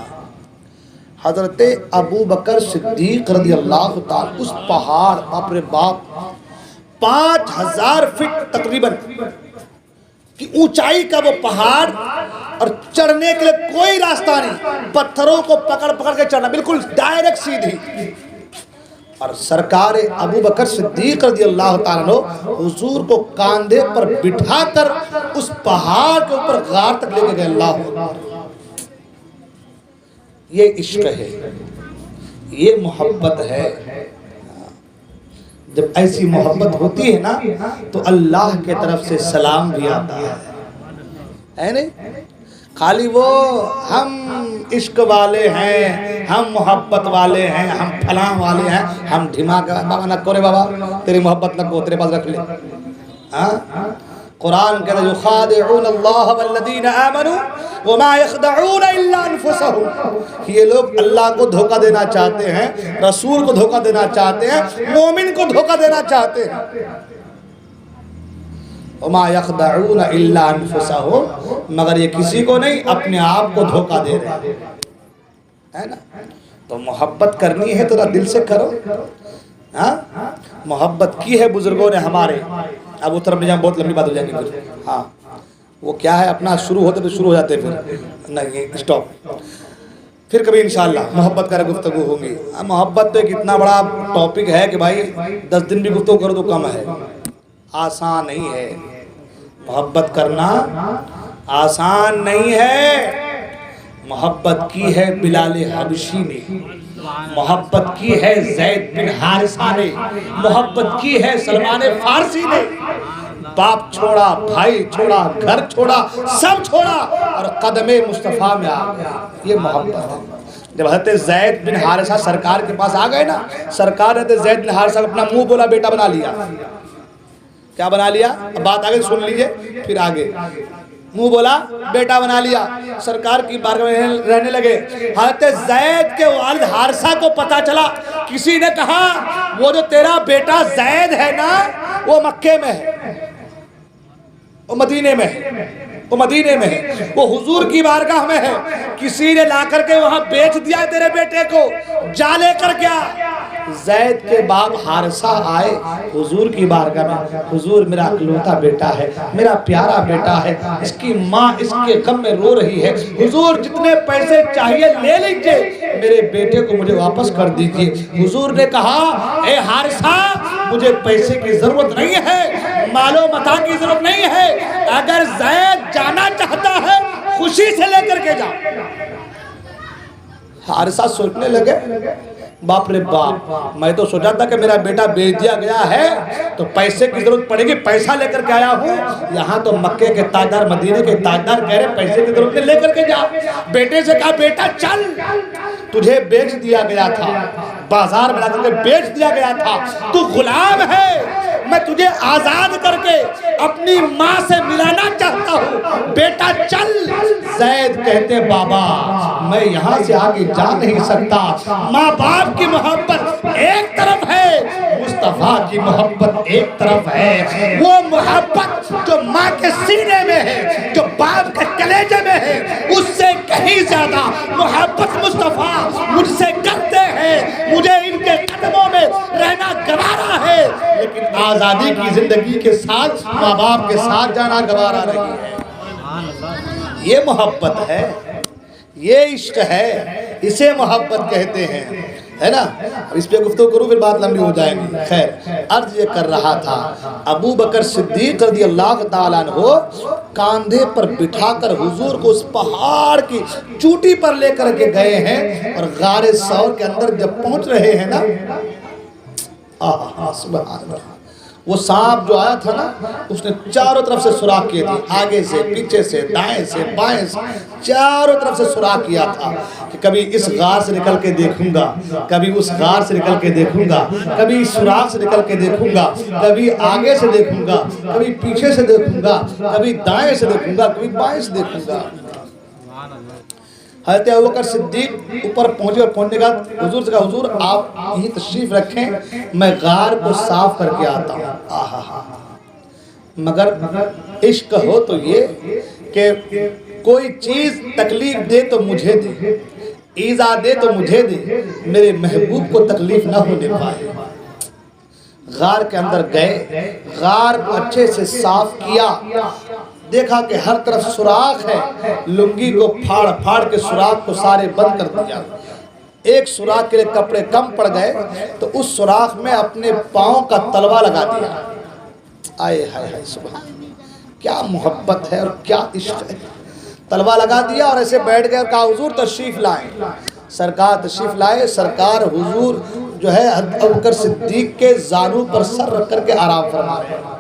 حضرت ابو بکر صدیق رضی اللہ تعالی اس پہاڑ، باپ رے باپ، 5000 فٹ تقریباً کی اونچائی کا وہ پہاڑ، اور چڑھنے کے لیے کوئی راستہ نہیں، پتھروں کو پکڑ پکڑ کے چڑھنا، بالکل ڈائریکٹ سیدھی۔ اور سرکار ابو بکر صدیق رضی اللہ تعالیٰ عنہ حضور کو کاندھے پر بٹھا کر اس پہاڑ کے اوپر غار تک لے کے گئے۔ اللہ اکبر۔ یہ عشق ہے، یہ محبت ہے۔ جب ایسی محبت ہوتی ہے نا تو اللہ کے طرف سے سلام بھی آتا ہے نہیں؟ خالی وہ ہم عشق والے ہیں، ہم محبت والے ہیں، ہم فلاں والے ہیں، ہم دھماکہ بابا نہ کرے، بابا تیری محبت نہ کو، تیرے پاس رکھ لے۔ قرآن کہتا ہے یخادعون اللہ والذین آمنوا وما یخدعون الا انفسهم۔ یہ لوگ اللہ کو دھوکہ دینا چاہتے ہیں، رسول کو دھوکہ دینا چاہتے ہیں، مومن کو دھوکہ دینا چاہتے ہیں۔ وما یخدعون الا انفسهم، مگر یہ کسی کو نہیں، اپنے آپ کو دھوکہ دے رہے ہیں، ہے نا؟ تو محبت کرنی ہے تو دل سے کرو۔ محبت کی ہے بزرگوں نے ہمارے۔ اب اتر میں جہاں بہت لمبی بات ہو جائے گی پھر، ہاں وہ کیا ہے، اپنا شروع ہوتے تو شروع ہو جاتے پھر نہیں، اسٹاپ۔ پھر کبھی انشاءاللہ محبت کا گفتگو ہوگی۔ محبت تو ایک اتنا بڑا ٹاپک ہے کہ بھائی 10 دن بھی گفتگو کرو تو کم ہے، آسان نہیں ہے۔ محبت کرنا آسان نہیں ہے۔ محبت کی ہے بلال حبشی نے، محبت کی ہے زید بن حارثہ نے، محبت کی ہے سلمان فارسی نے۔ باپ چھوڑا، بھائی چھوڑا، گھر چھوڑا، سب چھوڑا اور قدم مصطفیٰ میں آ گیا۔ یہ محبت ہے۔ جب حضرت زید بن حارثہ سرکار کے پاس آ گئے نا، سرکار نے حضرت زید بن حارثہ اپنا منہ بولا بیٹا بنا لیا۔ کیا بنا لیا؟ اب بات آگے سن لیجئے، پھر آگے منہ بولا بیٹا بنا لیا، سرکار کی بارگاہ میں رہنے لگے۔ حضرت زید کے والد حارثہ کو پتا چلا، کسی نے کہا وہ جو تیرا بیٹا زید ہے نا وہ مکے میں ہے، وہ مدینے میں ہے۔ وہ مدینے میں ہے، وہ حضور کی بارگاہ میں ہے، کسی نے لا کر کے وہاں بیچ دیا تیرے بیٹے کو، جا لے کر کیا؟ زید کے باپ حارثہ آئے حضور کی بارگاہ میں، حضور میرا اکلوتا بیٹا ہے، میرا پیارا بیٹا ہے، اس کی ماں اس کے غم میں رو رہی ہے، حضور جتنے پیسے چاہیے لے لیجئے، میرے بیٹے کو مجھے واپس کر دیجئے۔ حضور نے کہا اے حارثہ مجھے پیسے کی ضرورت نہیں ہے، مال و متاع کی ضرورت نہیں ہے، اگر زید جانا چاہتا ہے خوشی سے لے کر کے جا۔ حارثہ سوچنے لگے باپ رے باپ، میں تو سوچا تھا کہ میرا بیٹا بیچ دیا گیا ہے تو پیسے کی ضرورت پڑے گی، پیسہ لے کر کے آیا ہوں، یہاں تو مکے کے تاجدار مدینے کے تاجدار کہہ رہے پیسے کی ضرورت لے کر کے جا۔ بیٹے سے کہا بیٹا چل، تجھے بیچ دیا گیا تھا، بازار میں لا کر کے بیچ دیا گیا تھا، تو غلام ہے، میں تجھے آزاد کر کے اپنی ماں سے ملانا چاہتا ہوں، بیٹا چل۔ زید کہتے بابا میں یہاں سے آگے جا نہیں سکتا، ماں باپ کی محبت ایک طرف ہے، مصطفیٰ کی محبت ایک طرف ہے، وہ محبت جو ماں کے سینے میں ہے، جو باپ کے کلیجے میں ہے، اس سے کہیں زیادہ محبت مصطفیٰ مجھ سے کرتے ہیں، مجھے ان کے قدموں میں رہنا گوارا ہے، لیکن آزادی کی زندگی کے ساتھ ماں باپ کے ساتھ جانا گوارا نہیں ہے۔ یہ محبت ہے، یہ عشق ہے، اسے محبت کہتے ہیں، ہے نا؟ اس پہ گفتگو کروں پھر بات لمبی ہو جائے گی۔ خیر، عرض یہ کر رہا تھا ابو بکر صدیق رضی اللہ تعالیٰ عنہ کاندھے پر بٹھا کر حضور کو اس پہاڑ کی چوٹی پر لے کر کے گئے ہیں، اور غار ثور کے اندر جب پہنچ رہے ہیں نا، سبحان اللہ، وہ سانپ جو آیا تھا نا اس نے چاروں طرف سے سوراخ کیے تھے، آگے سے پیچھے سے دائیں سے بائیں سے چاروں طرف سے سوراخ کیا تھا کہ کبھی اس غار سے نکل کے دیکھوں گا، کبھی اس غار سے نکل کے دیکھوں گا، کبھی اس سوراخ سے نکل کے دیکھوں گا، کبھی آگے سے دیکھوں گا، کبھی پیچھے سے دیکھوں گا، کبھی دائیں سے دیکھوں گا، کبھی بائیں سے دیکھوں گا۔ حضرت ابوبکر صدیق اوپر پہنچے، اور پہنچنے کا حضور سے کہا حضور آپ یہی تشریف رکھیں، میں غار کو صاف کر کے آتا ہوں۔ مگر عشق ہو تو یہ کہ کوئی چیز تکلیف دے تو مجھے دے، ایذا دے تو مجھے دے، میرے محبوب کو تکلیف نہ ہونے پائے۔ غار کے اندر گئے، غار کو اچھے سے صاف کیا، دیکھا کہ ہر طرف سوراخ ہے، لنگی کو پھاڑ پھاڑ کے سوراخ کو سارے بند کر دیا، ایک سوراخ کے لیے کپڑے کم پڑ گئے تو اس سوراخ میں اپنے پاؤں کا تلوا لگا دیا۔ آئے ہائے ہائے سبحان، کیا محبت ہے اور کیا عشق ہے۔ تلوا لگا دیا اور ایسے بیٹھ گئے اور کہا حضور تشریف لائیں۔ سرکار تشریف لائے، سرکار حضور جو ہے ابوبکر صدیق کے زانوں پر سر رکھ کر کے آرام فرما رہے ہیں،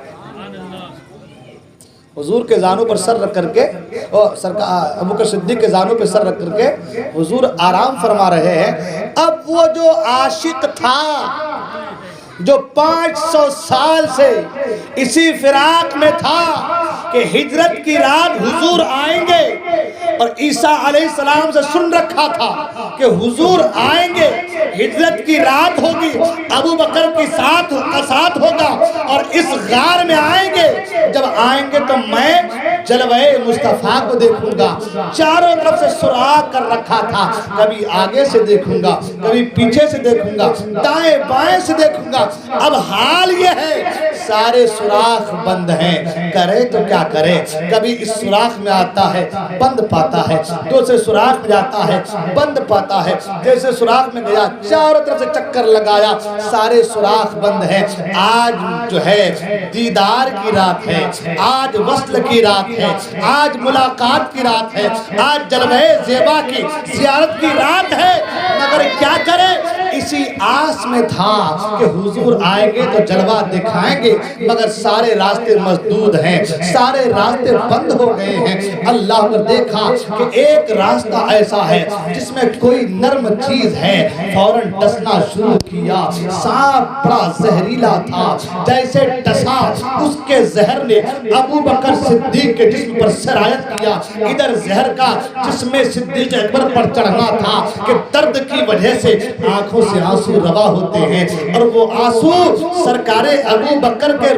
حضور کے زانوں پر سر رکھ کر کے، سرکار ابوبکر صدیق کے زانوں پہ سر رکھ کر کے حضور آرام فرما رہے ہیں۔ اب وہ جو عاشق تھا جو 500 سال سے اسی فراق میں تھا کہ ہجرت کی رات حضور آئیں گے، اور عیسیٰ علیہ السلام سے سن رکھا تھا کہ حضور آئیں گے، ہجرت کی رات ہوگی، ابو بکر کی ساتھ ہوگا، اور اس غار میں آئیں گے، جب آئیں گے تو میں جلوہ مصطفیٰ کو دیکھوں گا۔ چاروں طرف سے سوراخ کر رکھا تھا، کبھی آگے سے دیکھوں گا، کبھی پیچھے سے دیکھوں گا، دائیں بائیں سے دیکھوں گا۔ اب حال یہ ہے سارے سوراخ بند ہیں، کرے تو کیا کرے، کبھی اس سوراخ میں آتا ہے بند پاتا ہے، دوسرے سوراخ میں جاتا ہے بند پاتا ہے، جیسے سوراخ میں گیا چاروں طرف سے چکر لگایا، سارے سوراخ بند ہیں۔ آج جو ہے دیدار کی رات ہے، آج وصل کی رات ہے، آج ملاقات کی رات ہے، آج جلوہ زیبا کی زیارت کی رات ہے، مگر کیا کرے، اسی آس میں تھا کہ حضور آئیں گے تو جلوہ دکھائیں گے، مگر سارے راستے مسدود ہیں، سارے راستے بند ہو گئے ہیں۔ اللہ نے دیکھا کہ ایک راستہ ایسا ہے جس میں کوئی نرم چیز ہے، فوراً ڈسنا شروع کیا۔ سانپ بڑا زہریلا تھا، جیسے ڈسا اس کے زہر نے ابو بکر صدیق کے جسم پر سرایت کیا، ادھر زہر کا جسم صدیق اکبر پر چڑھنا تھا کہ درد کی وجہ سے آنکھوں سے آنسو روا ہوتے ہیں اور وہ آنسو سرکار ابو بکر کے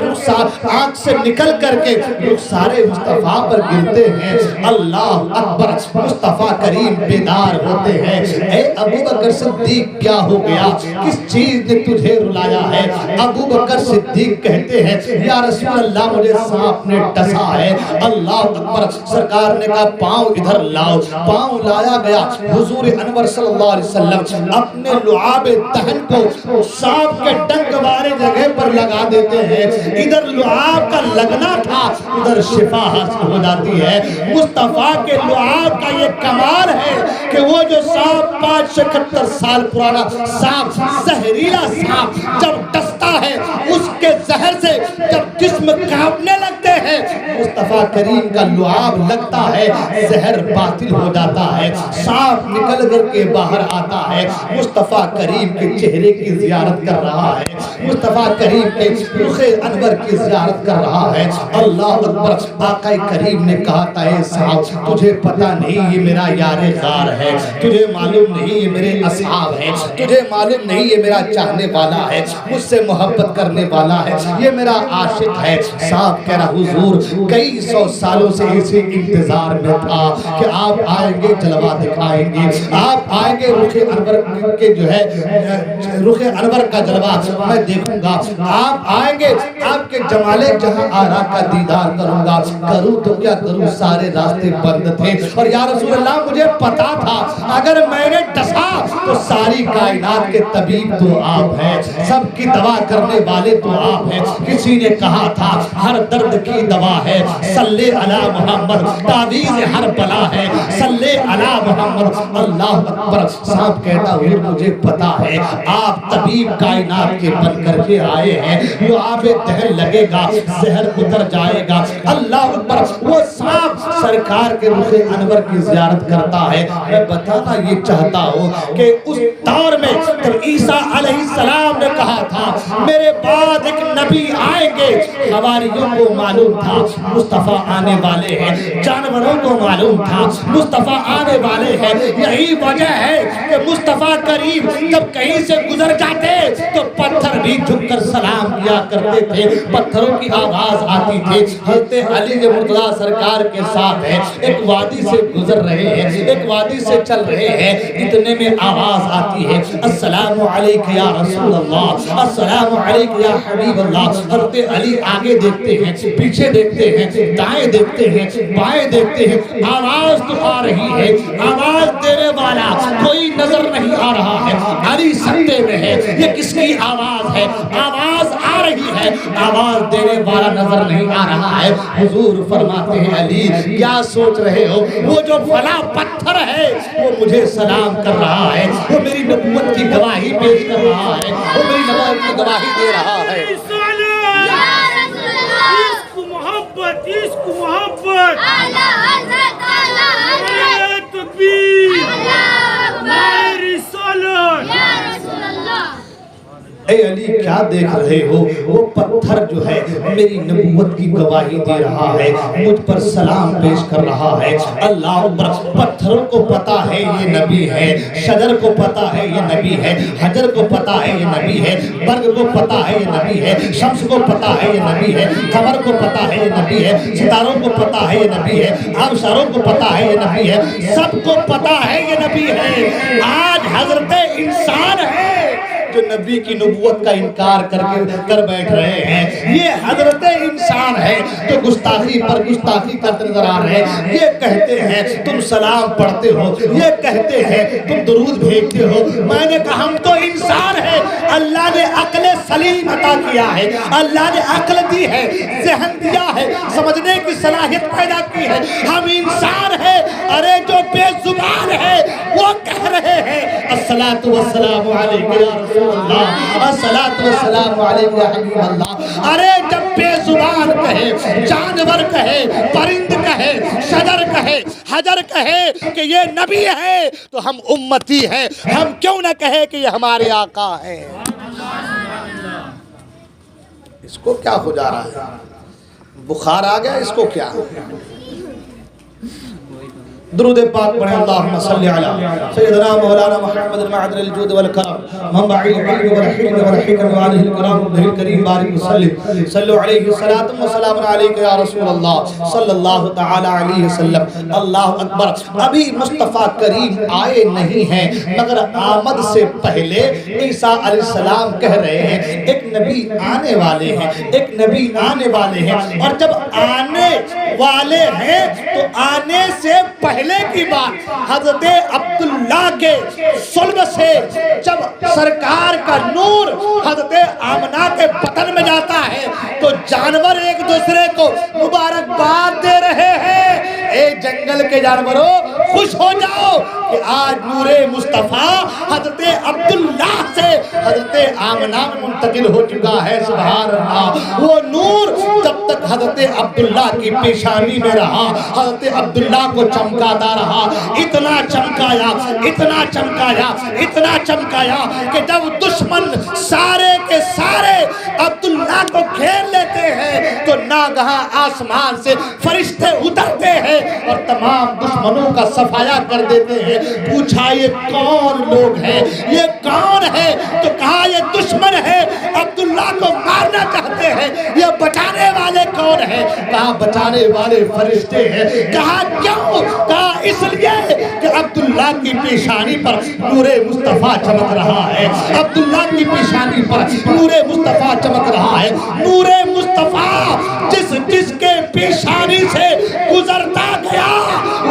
آنکھ سے نکل کر کے رخسار مصطفیٰ پر گرتے ہیں۔ اللہ اکبر، مصطفیٰ کریم بیدار ہوتے ہیں۔ اے ابو بکر صدیق کیا ہو گیا؟ کس چیز نے تجھے رلایا ہے؟ ابو بکر صدیق کہتے ہیں یا رسول اللہ مجھے سانپ نے ڈسا ہے۔ اللہ اکبر، سرکار نے کہا پاؤں ادھر لاؤ۔ پاؤں لایا گیا۔ حضور انور صلی اللہ علیہ وسلم اپنے لعاب دہن کو سانپ کے ڈنک والے جگہ پر لگا دیتے ہیں۔ ادھر لعاب کا لگنا تھا، ادھر شفا حاصل ہو جاتی ہے۔ مصطفیٰ کے لعاب کا یہ کمال ہے کہ وہ جو سانپ 571 سال پرانا سانپ، زہریلا سانپ جب ڈستا ہے اس کے زہر سے جب جسم کانپنے لگتے ہیں، مصطفیٰ کریم کا لعاب لگتا ہے، زہر باطل ہو جاتا ہے، سانپ نکل کر کے باہر آتا ہے۔ مصطفیٰ کریم کے چہرے کی زیارت کر رہا ہے، مصطفیٰ کریم کے رخ انور کی زیارت کر رہا ہے۔ اللہ اکبر، آقا کریم نے کہا تھا اے صاحب تجھے پتہ نہیں یہ میرا یار غار ہے، تجھے معلوم نہیں یہ میرے اصحاب ہے، تجھے معلوم نہیں یہ میرا چاہنے والا ہے، مجھ سے محبت کرنے والا ہے، یہ میرا عاشق ہے۔ صاحب کہہ رہا حضور کئی سو سالوں سے اسی انتظار میں تھا کہ آپ آئیں گے جلوہ دکھائیں گے، آپ آئیں گے رخ انور کے جو ہے رخ انور کا جلوہ میں دیکھوں گا، آپ آئیں گے آپ کے جمال جہاں آرا کا دیدار کروں گا، کروں تو کیا کروں سارے راستے بند تھے۔ اور یا رسول اللہ مجھے پتا تھا اگر میں نے ڈسا تو ساری کائنات کے طبیب تو آپ ہیں، سب کی دوا کرنے والے تو آپ ہیں۔ کسی نے کہا تھا ہر درد کی دوا ہے صلی علی محمد، تعویذ ہر بلا ہے صلی علی محمد۔ اللہ اکبر، صاحب کہتا ہوئے مجھے پتا ہے آپ طبیب کائنات کے بن کر کے آئے ہیں، لعاب دہن لگے گا، زہر اتر جائے گا۔ اللہ اکبر، وہ صاحب سرکار کے رخ انور کی زیارت کرتا ہے۔ میں بتانا یہ چاہتا ہوں کہ اس دور میں جب عیسیٰ علیہ السلام نے کہا تھا میرے بعد ایک نبی آئیں گے، حواریوں کو معلوم تھا مصطفیٰ آنے والے ہیں، جانوروں کو معلوم تھا مصطفیٰ آنے والے ہیں۔ یہی وجہ ہے کہ مصطفیٰ کریم جب کہیں سے گزر جاتے تو پتھر بھی جھک کر سلام کیا کرتے تھے، پتھروں کی آواز آتی تھی۔ حضرت علی مرتضیٰ سرکار کے ساتھ ہے، ایک وادی سے گزر رہے ہیں، ایک وادی سے چل رہے ہیں، اتنے میں آواز آتی ہے السلام علیک یا رسول اللہ، السلام علیک یا حبیب اللہ۔ حضرت علی آگے دیکھتے ہیں، پیچھے دیکھتے ہیں، دائیں دیکھتے ہیں، بائیں دیکھتے ہیں، آواز تو آ رہی ہے، آواز دینے والا کوئی نظر نہیں آ رہا ہے۔ علی سکتے میں ہے، یہ کس کی آواز ہے؟ آواز آ رہی ہے، آواز دینے والا نظر نہیں آ رہا ہے۔ حضور فرماتے ہیں علی کیا سوچ رہے ہو؟ وہ جو فلاں پتھر ہے وہ مجھے سلام کر رہا ہے، وہ میری نبوت کی گواہی پیش کر رہا ہے، وہ میری نبوت کی گواہی دے رہا ہے۔ عشق محبت، عشق محبت، تکبیر، رسالت۔ اے علی کیا دیکھ رہے ہو؟ وہ پتھر جو ہے میری نبوت کی گواہی دے رہا ہے، مجھ پر سلام پیش کر رہا ہے۔ اللہ اکبر، پتھروں کو پتا ہے یہ نبی ہے، شجر کو پتا ہے یہ نبی ہے، حجر کو پتا ہے یہ نبی ہے، برگ کو پتا ہے یہ نبی ہے، شمس کو پتا ہے یہ نبی ہے، قمر کو پتا ہے یہ نبی ہے، ستاروں کو پتا ہے یہ نبی ہے، ابصاروں کو پتا ہے یہ نبی ہے، سب کو پتا ہے یہ نبی ہے۔ آج حضرت انسان ہے جو نبی کی نبوت کا انکار کر بیٹھ رہے ہیں، یہ حضرت انسان ہے جو گستاخی پر گستاخی کرتے نظر آ رہے ہیں۔ یہ کہتے ہیں تم سلام پڑھتے ہو، یہ کہتے ہیں تم درود بھیجتے ہو۔ میں نے کہا ہم تو انسان ہیں، اللہ نے عقل سلیم عطا کیا ہے، اللہ نے عقل دی ہے، ذہن دیا ہے، سمجھنے کی صلاحیت پیدا کی ہے، ہم انسان ہیں۔ ارے جو بے زبان ہے وہ کہہ رہے ہیں الصلاۃ والسلام علیک یا رسول اللہ، الصلاۃ والسلام علیک یا حبیب اللہ۔ ارے جب بے زبان کہے، جانور کہے، پرند کہے، شجر کہے، حجر کہے کہ یہ نبی ہے تو ہم امتی ہیں، ہم کیوں نہ کہے کہ یہ ہمارے آقا ہیں؟ اس کو کیا ہو جا رہا ہے؟ بخار آ گیا اس کو کیا؟ درود پاک پڑھیں اللہم صلی علی سیدنا مولانا محمد المعدن الجود والکرم منبع العلم والحکم والحکم وآلہ الکرام عبدہ الکریم بارک وسلم صلو علیہ الصلاة والسلام علیکہ یا رسول اللہ صلی اللہ تعالی علیہ وسلم۔ اللہ اکبر۔ ابھی مصطفیٰ کریم آئے نہیں ہیں مگر آمد سے پہلے عیسیٰ علیہ السلام کہہ رہے ہیں ایک نبی آنے والے ہیں، ایک نبی آنے والے ہیں، اور جب آنے والے ہیں تو آنے سے پہلے کی بات حضرت عبداللہ کے صلب سے جب سرکار کا نور حضرت آمنہ کے بطن میں جاتا ہے تو جانور ایک دوسرے کو مبارکباد دے رہے ہیں، اے جنگل کے جانوروں خوش ہو جاؤ کہ آج نور مصطفیٰ حضرت عبداللہ سے حضرت آمنہ میں منتقل ہو چکا ہے۔ سبحان اللہ۔ وہ نور جب تک حضرت عبداللہ کی پیشانی میں رہا حضرت عبداللہ کو چمکاتا رہا، اتنا چمکایا اتنا چمکایا اتنا چمکایا کہ جب دشمن سارے کے سارے عبداللہ کو گھیر لیتے ہیں تو ناگہاں آسمان سے فرشتے اترتے ہیں اور تمام دشمنوں کا صفایا کر دیتے ہیں۔ پوچھا یہ کون لوگ ہیں، یہ کون ہے؟ تو کہا یہ دشمن ہے، عبداللہ کو مارنا چاہتے ہیں۔ یہ بچانے والے کون ہیں؟ کہا بچانے والے فرشتے ہیں۔ کہا کیوں؟ کہا اس لیے کہ عبداللہ کی پیشانی پر نور مصطفیٰ چمک رہا ہے، عبداللہ کی پیشانی پر نور مصطفیٰ چمک رہا ہے۔ نور مصطفیٰ جس کے پیشانی سے گزرتا گیا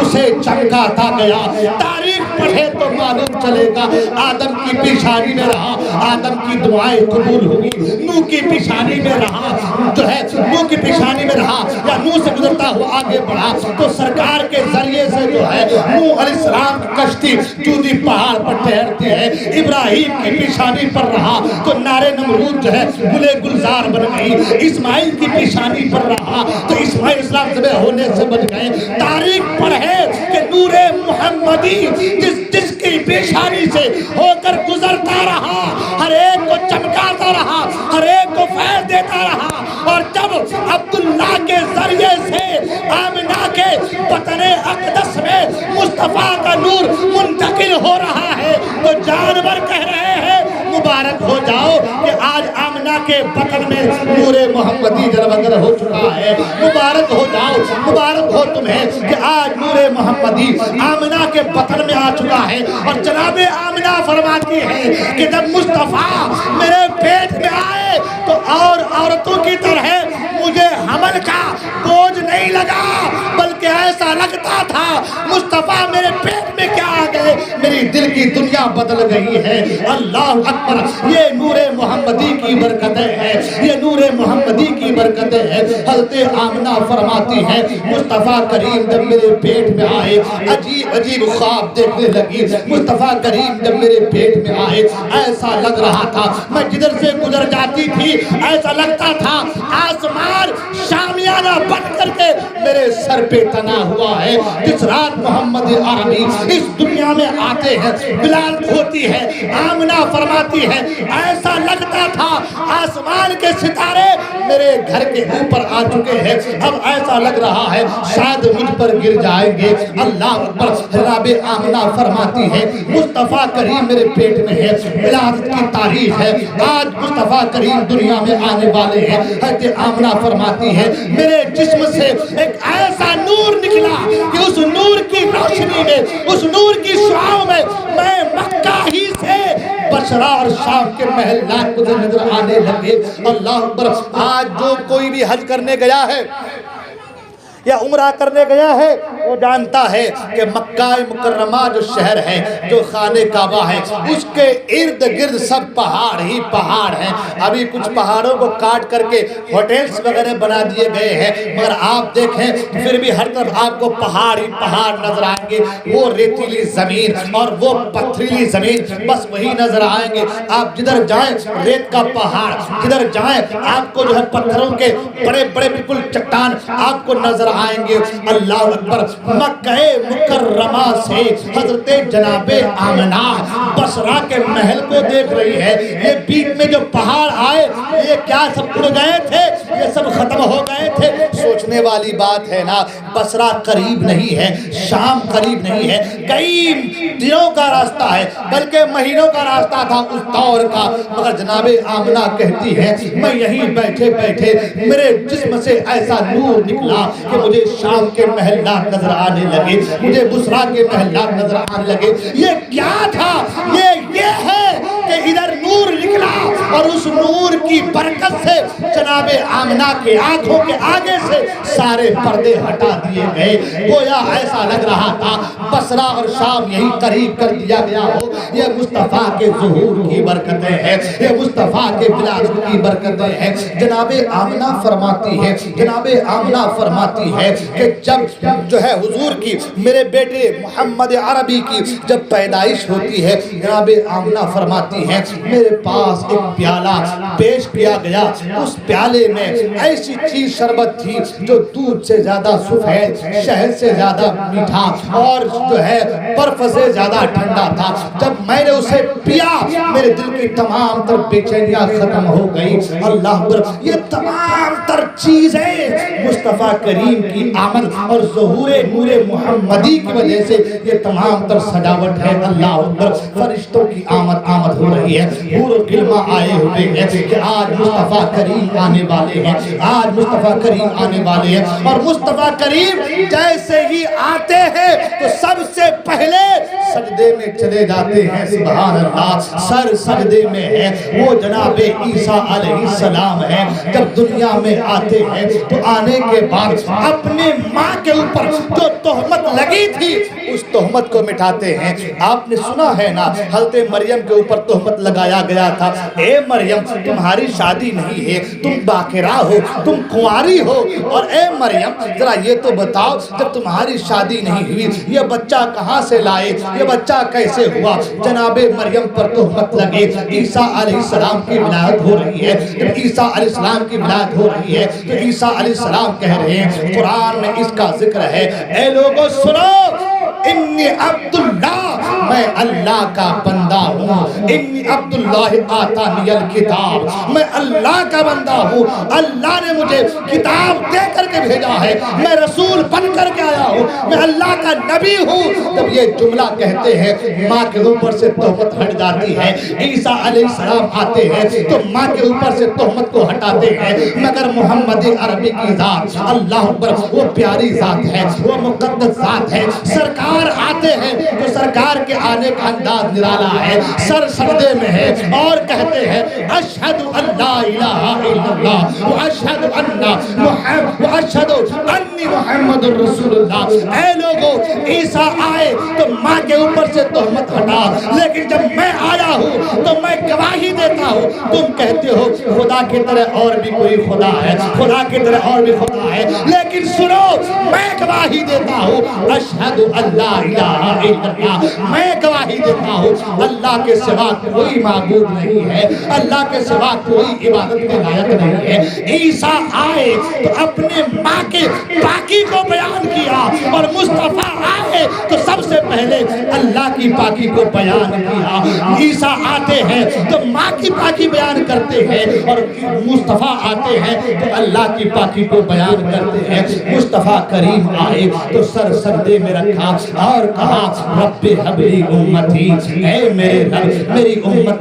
اسے چمکاتا گیا۔ تاریخ پڑھے تو معلوم چلے گا آدم کی پیشانی میں رہا، آدم کی دعائیں قبول ہوئی۔ نوح کی پیشانی میں رہا جو ہے، نوح کی پیشانی میں رہا یا نوح سے گزرتا ہوا آگے بڑھا تو سرکار کے ذریعے سے جو ہے نوح علیہ السلام کی کشتی جودی پہاڑ پر ٹھہرتی ہے۔ ابراہیم کی پیشانی پر رہا تو نارے نمرود جو ہے گلے گلزار بن گئی۔ اسماعیل کی پیشانی پر رہا تو اسماعیل اسلام ذبح ہونے سے بچ گئے۔ تاریخ پر ہے کہ نور محمدی جس کی پیشانی سے ہو کر گزرتا رہا، ہر ایک کو چمکاتا رہا، ہر ایک کو فیض دیتا رہا، اور جب عبداللہ کے ذریعے سے آمنہ کے بطن اقدس میں مصطفیٰ کا نور منتقل ہو رہا ہے تو جانور کہہ رہے ہیں مبارک ہو جاؤ کہ آج آمنہ کے بطن میں نور محمدی جلوگر ہو چکا ہے۔ مبارک ہو جاؤ، مبارک ہو تمہیں کہ آج نور محمدی آمنہ کے بطن میں آ چکا ہے۔ اور جناب آمنہ فرماتی ہے کہ جب مصطفیٰ میرے پیٹ میں آئے تو اور عورتوں کی طرح مجھے حمل کا بوجھ نہیں لگا، بلکہ ایسا لگتا تھا مصطفیٰ میرے پیٹ میں کیا آ گئے، میری دل کی دنیا بدل گئی ہے۔ اللہ اکبر۔ یہ نور محمدی کی برکتیں ہیں، یہ نور محمدی کی برکتیں ہیں۔ حضرت آمنہ فرماتی ہے مصطفیٰ کریم جب میرے پیٹ میں آئے عجیب عجیب خواب دیکھنے لگی۔ مصطفیٰ کریم جب میرے پیٹ میں آئے ایسا لگ رہا تھا میں جدھر سے گزر جاتی تھی ایسا لگتا تھا آسمان شامیانہ بن کر کے میرے سر پہ تنا ہوا ہے۔ جس رات محمد عربی اس دنیا میں آتے ہیں ولادت ہوتی ہے، آمنہ فرماتی ہے ایسا لگتا تھا آسمان کے ستارے میرے گھر کے اوپر آ چکے ہیں، اب ایسا لگ رہا ہے شاید مجھ پر گر جائیں گے۔ اللہ اکبر۔ جناب آمنہ فرماتی ہے مصطفیٰ کریم میرے پیٹ میں ہے، ولادت کی تاریخ ہے، آج مصطفیٰ کریم دنیا میں آنے والے ہیں۔ حضرت آمنہ فرماتی ہے میرے جسم سے ایک ایسا نور نکلا کہ اس نور کی روشنی میں، اس نور کی شعاؤں میں میں مکہ ہی سے بصرہ اور شام کے محلات مجھے نظر آنے لگے۔ اللہ اکبر۔ آج جو کوئی بھی حج کرنے گیا ہے یا عمرہ کرنے گیا ہے وہ جانتا ہے کہ مکہ مکرمہ جو شہر ہے، جو خانہ کعبہ ہے، اس کے ارد گرد سب پہاڑ ہی پہاڑ ہیں۔ ابھی کچھ پہاڑوں کو کاٹ کر کے ہوٹلز وغیرہ بنا دیے گئے ہیں، مگر آپ دیکھیں پھر بھی ہر طرف آپ کو پہاڑ ہی پہاڑ نظر آئیں گے۔ وہ ریتیلی زمین اور وہ پتھریلی زمین بس وہی نظر آئیں گے۔ آپ جدھر جائیں ریت کا پہاڑ، جدھر جائیں آپ کو جو ہے پتھروں کے بڑے بڑے بالکل چٹان آپ کو نظر آئیں گے۔ اللہ اکبر۔ مکہ مکرمہ سے حضرت جناب آمنہ بصرہ کے محل کو دیکھ رہی ہے۔ یہ بیچ میں جو پہاڑ آئے یہ کیا سب اڑ گئے تھے، یہ سب ختم ہو گئے تھے؟ سوچنے سوچنے والی بات ہے نا، بصرہ قریب نہیں ہے، شام قریب نہیں ہے، کئی دنوں کا راستہ ہے، بلکہ مہینوں کا راستہ تھا اس دور کا، مگر جناب آمنہ کہتی ہے میں یہیں بیٹھے بیٹھے میرے جسم سے ایسا نور نکلا کہ مجھے شام کے محلات نظر آنے لگے، مجھے بصرہ کے محلات نظر آنے لگے۔ یہ کیا تھا؟ یہ ہے کہ ادھر نور نکلا اور اس نور کی برکت سے جناب آمنہ کے آنکھوں کے آگے سے سارے پردے ہٹا دیے گئے، گویا ایسا لگ رہا تھا بصرہ اور شام یہی قریب کر دیا گیا ہو۔ یہ مصطفیٰ کے ظہور کی برکتیں ہیں، یہ مصطفیٰ کے ولادت کی برکتیں ہیں۔ جناب آمنہ فرماتی ہے، جناب آمنہ فرماتی ہے کہ جب جو ہے حضور کی، میرے بیٹے محمد عربی کی جب پیدائش ہوتی ہے، جناب آمنہ فرماتی ہے میرے پاس ایک پیالہ پیش کیا گیا، اس پیالے میں ایسی چیز شربت تھی جو دودھ سے زیادہ سفید، شہد سے زیادہ میٹھا اور جو ہے برف سے زیادہ ٹھنڈا تھا۔ جب میں نے اسے پیا میرے دل کی تمام تر بے چینیاں ختم ہو گئی۔ اللہ اکبر، یہ تمام تر چیزیں مصطفیٰ کریم کی آمد اور ظہور نور محمدی کی وجہ سے یہ تمام تر سجاوٹ ہے۔ اللہ اکبر، فرشتوں کی آمد ہو رہی ہے، حور و غلماں آئے ہوئے ہیں کہ آج مصطفیٰ کریم آنے والے ہیں، آج مصطفیٰ کریم آنے والے ہیں۔ اور مصطفیٰ کریم جیسے ہی آتے ہیں تو سب سے پہلے سجدے میں چلے جاتے ہیں، سبحان اللہ، سر سجدے میں ہے۔ وہ جناب عیسیٰ علیہ السلام ہے، جب دنیا میں آتے ہیں تو آنے کے بعد اپنے ماں کے اوپر جو تہمت لگی تھی اس تہمت کو مٹاتے ہیں۔ آپ نے سنا ہے نا، حضرت مریم کے اوپر تہمت لگایا گیا تھا، اے مریم تمہاری شادی نہیں ہے، تم باکرہ ہو، تم کنواری ہو، اور اے مریم ذرا یہ تو بتاؤ جب تمہاری شادی نہیں ہوئی یہ بچہ کہاں سے لائے، یہ بچہ کیسے ہوا؟ جناب مریم پر تہمت لگے۔ عیسیٰ علیہ السلام کی ولادت ہو رہی ہے، جب عیسیٰ علیہ السلام کی ولادت ہو رہی ہے تو عیسیٰ علیہ السلام کہہ رہے ہیں، قرآن میں اس کا ذکر ہے، اے لوگوں سنو، انی عبداللہ، میں اللہ کا بندہ ہوں، انی عبداللہ آتانی الکتاب، میں اللہ کا بندہ ہوں، اللہ نے مجھے کتاب دے کر کے بھیجا ہے، میں رسول بن کر کے آیا ہوں، میں اللہ کا نبی ہوں۔ جب یہ جملہ کہتے ہیں ماں کے اوپر سے تہمت ہٹ جاتی ہے۔ عیسیٰ علیہ السلام آتے ہیں تو ماں کے اوپر سے تہمت کو ہٹاتے ہیں، مگر محمد عربی کی ذات اللہ اکبر وہ پیاری ذات ہے، وہ مقدس ذات ہے۔ سرکار آتے ہیں تو سرکار کے آنے کا انداز نرالا ہے، سر سجدے میں ہے اور کہتے ہیں اشہد ان لا الہ الا اللہ واشہد انی محمد رسول اللہ۔ اے لوگوں عیسیٰ آئے تو ماں کے اوپر سے تہمت ہٹا، لیکن جب میں آیا ہوں تو میں گواہی دیتا ہوں، تم کہتے ہو خدا کی طرح اور بھی کوئی خدا ہے، خدا کی طرح اور بھی خدا ہے، لیکن سنو میں گواہی دیتا ہوں اشہد ان لا الہ الا اللہ، میں گواہی دیتا ہوں اللہ کے سوا کوئی معبود نہیں ہے، اللہ کے سوا کوئی عبادت کے لائق نہیں ہے۔ عیسیٰ آئے تو اپنے ماں کے پاکی کو بیان کیا، اور مصطفیٰ آئے تو سب سے پہلے اللہ کی پاکی کو بیان کیا۔ عیسیٰ آتے ہیں تو ماں کی پاکی بیان کرتے ہیں، اور مصطفیٰ آتے ہیں تو اللہ کی پاکی کو بیان کرتے ہیں۔ مصطفیٰ کریم آئے تو سر سجدے میں رکھا اور کہا رب ہب لی امتی، اے میرے رب میری امت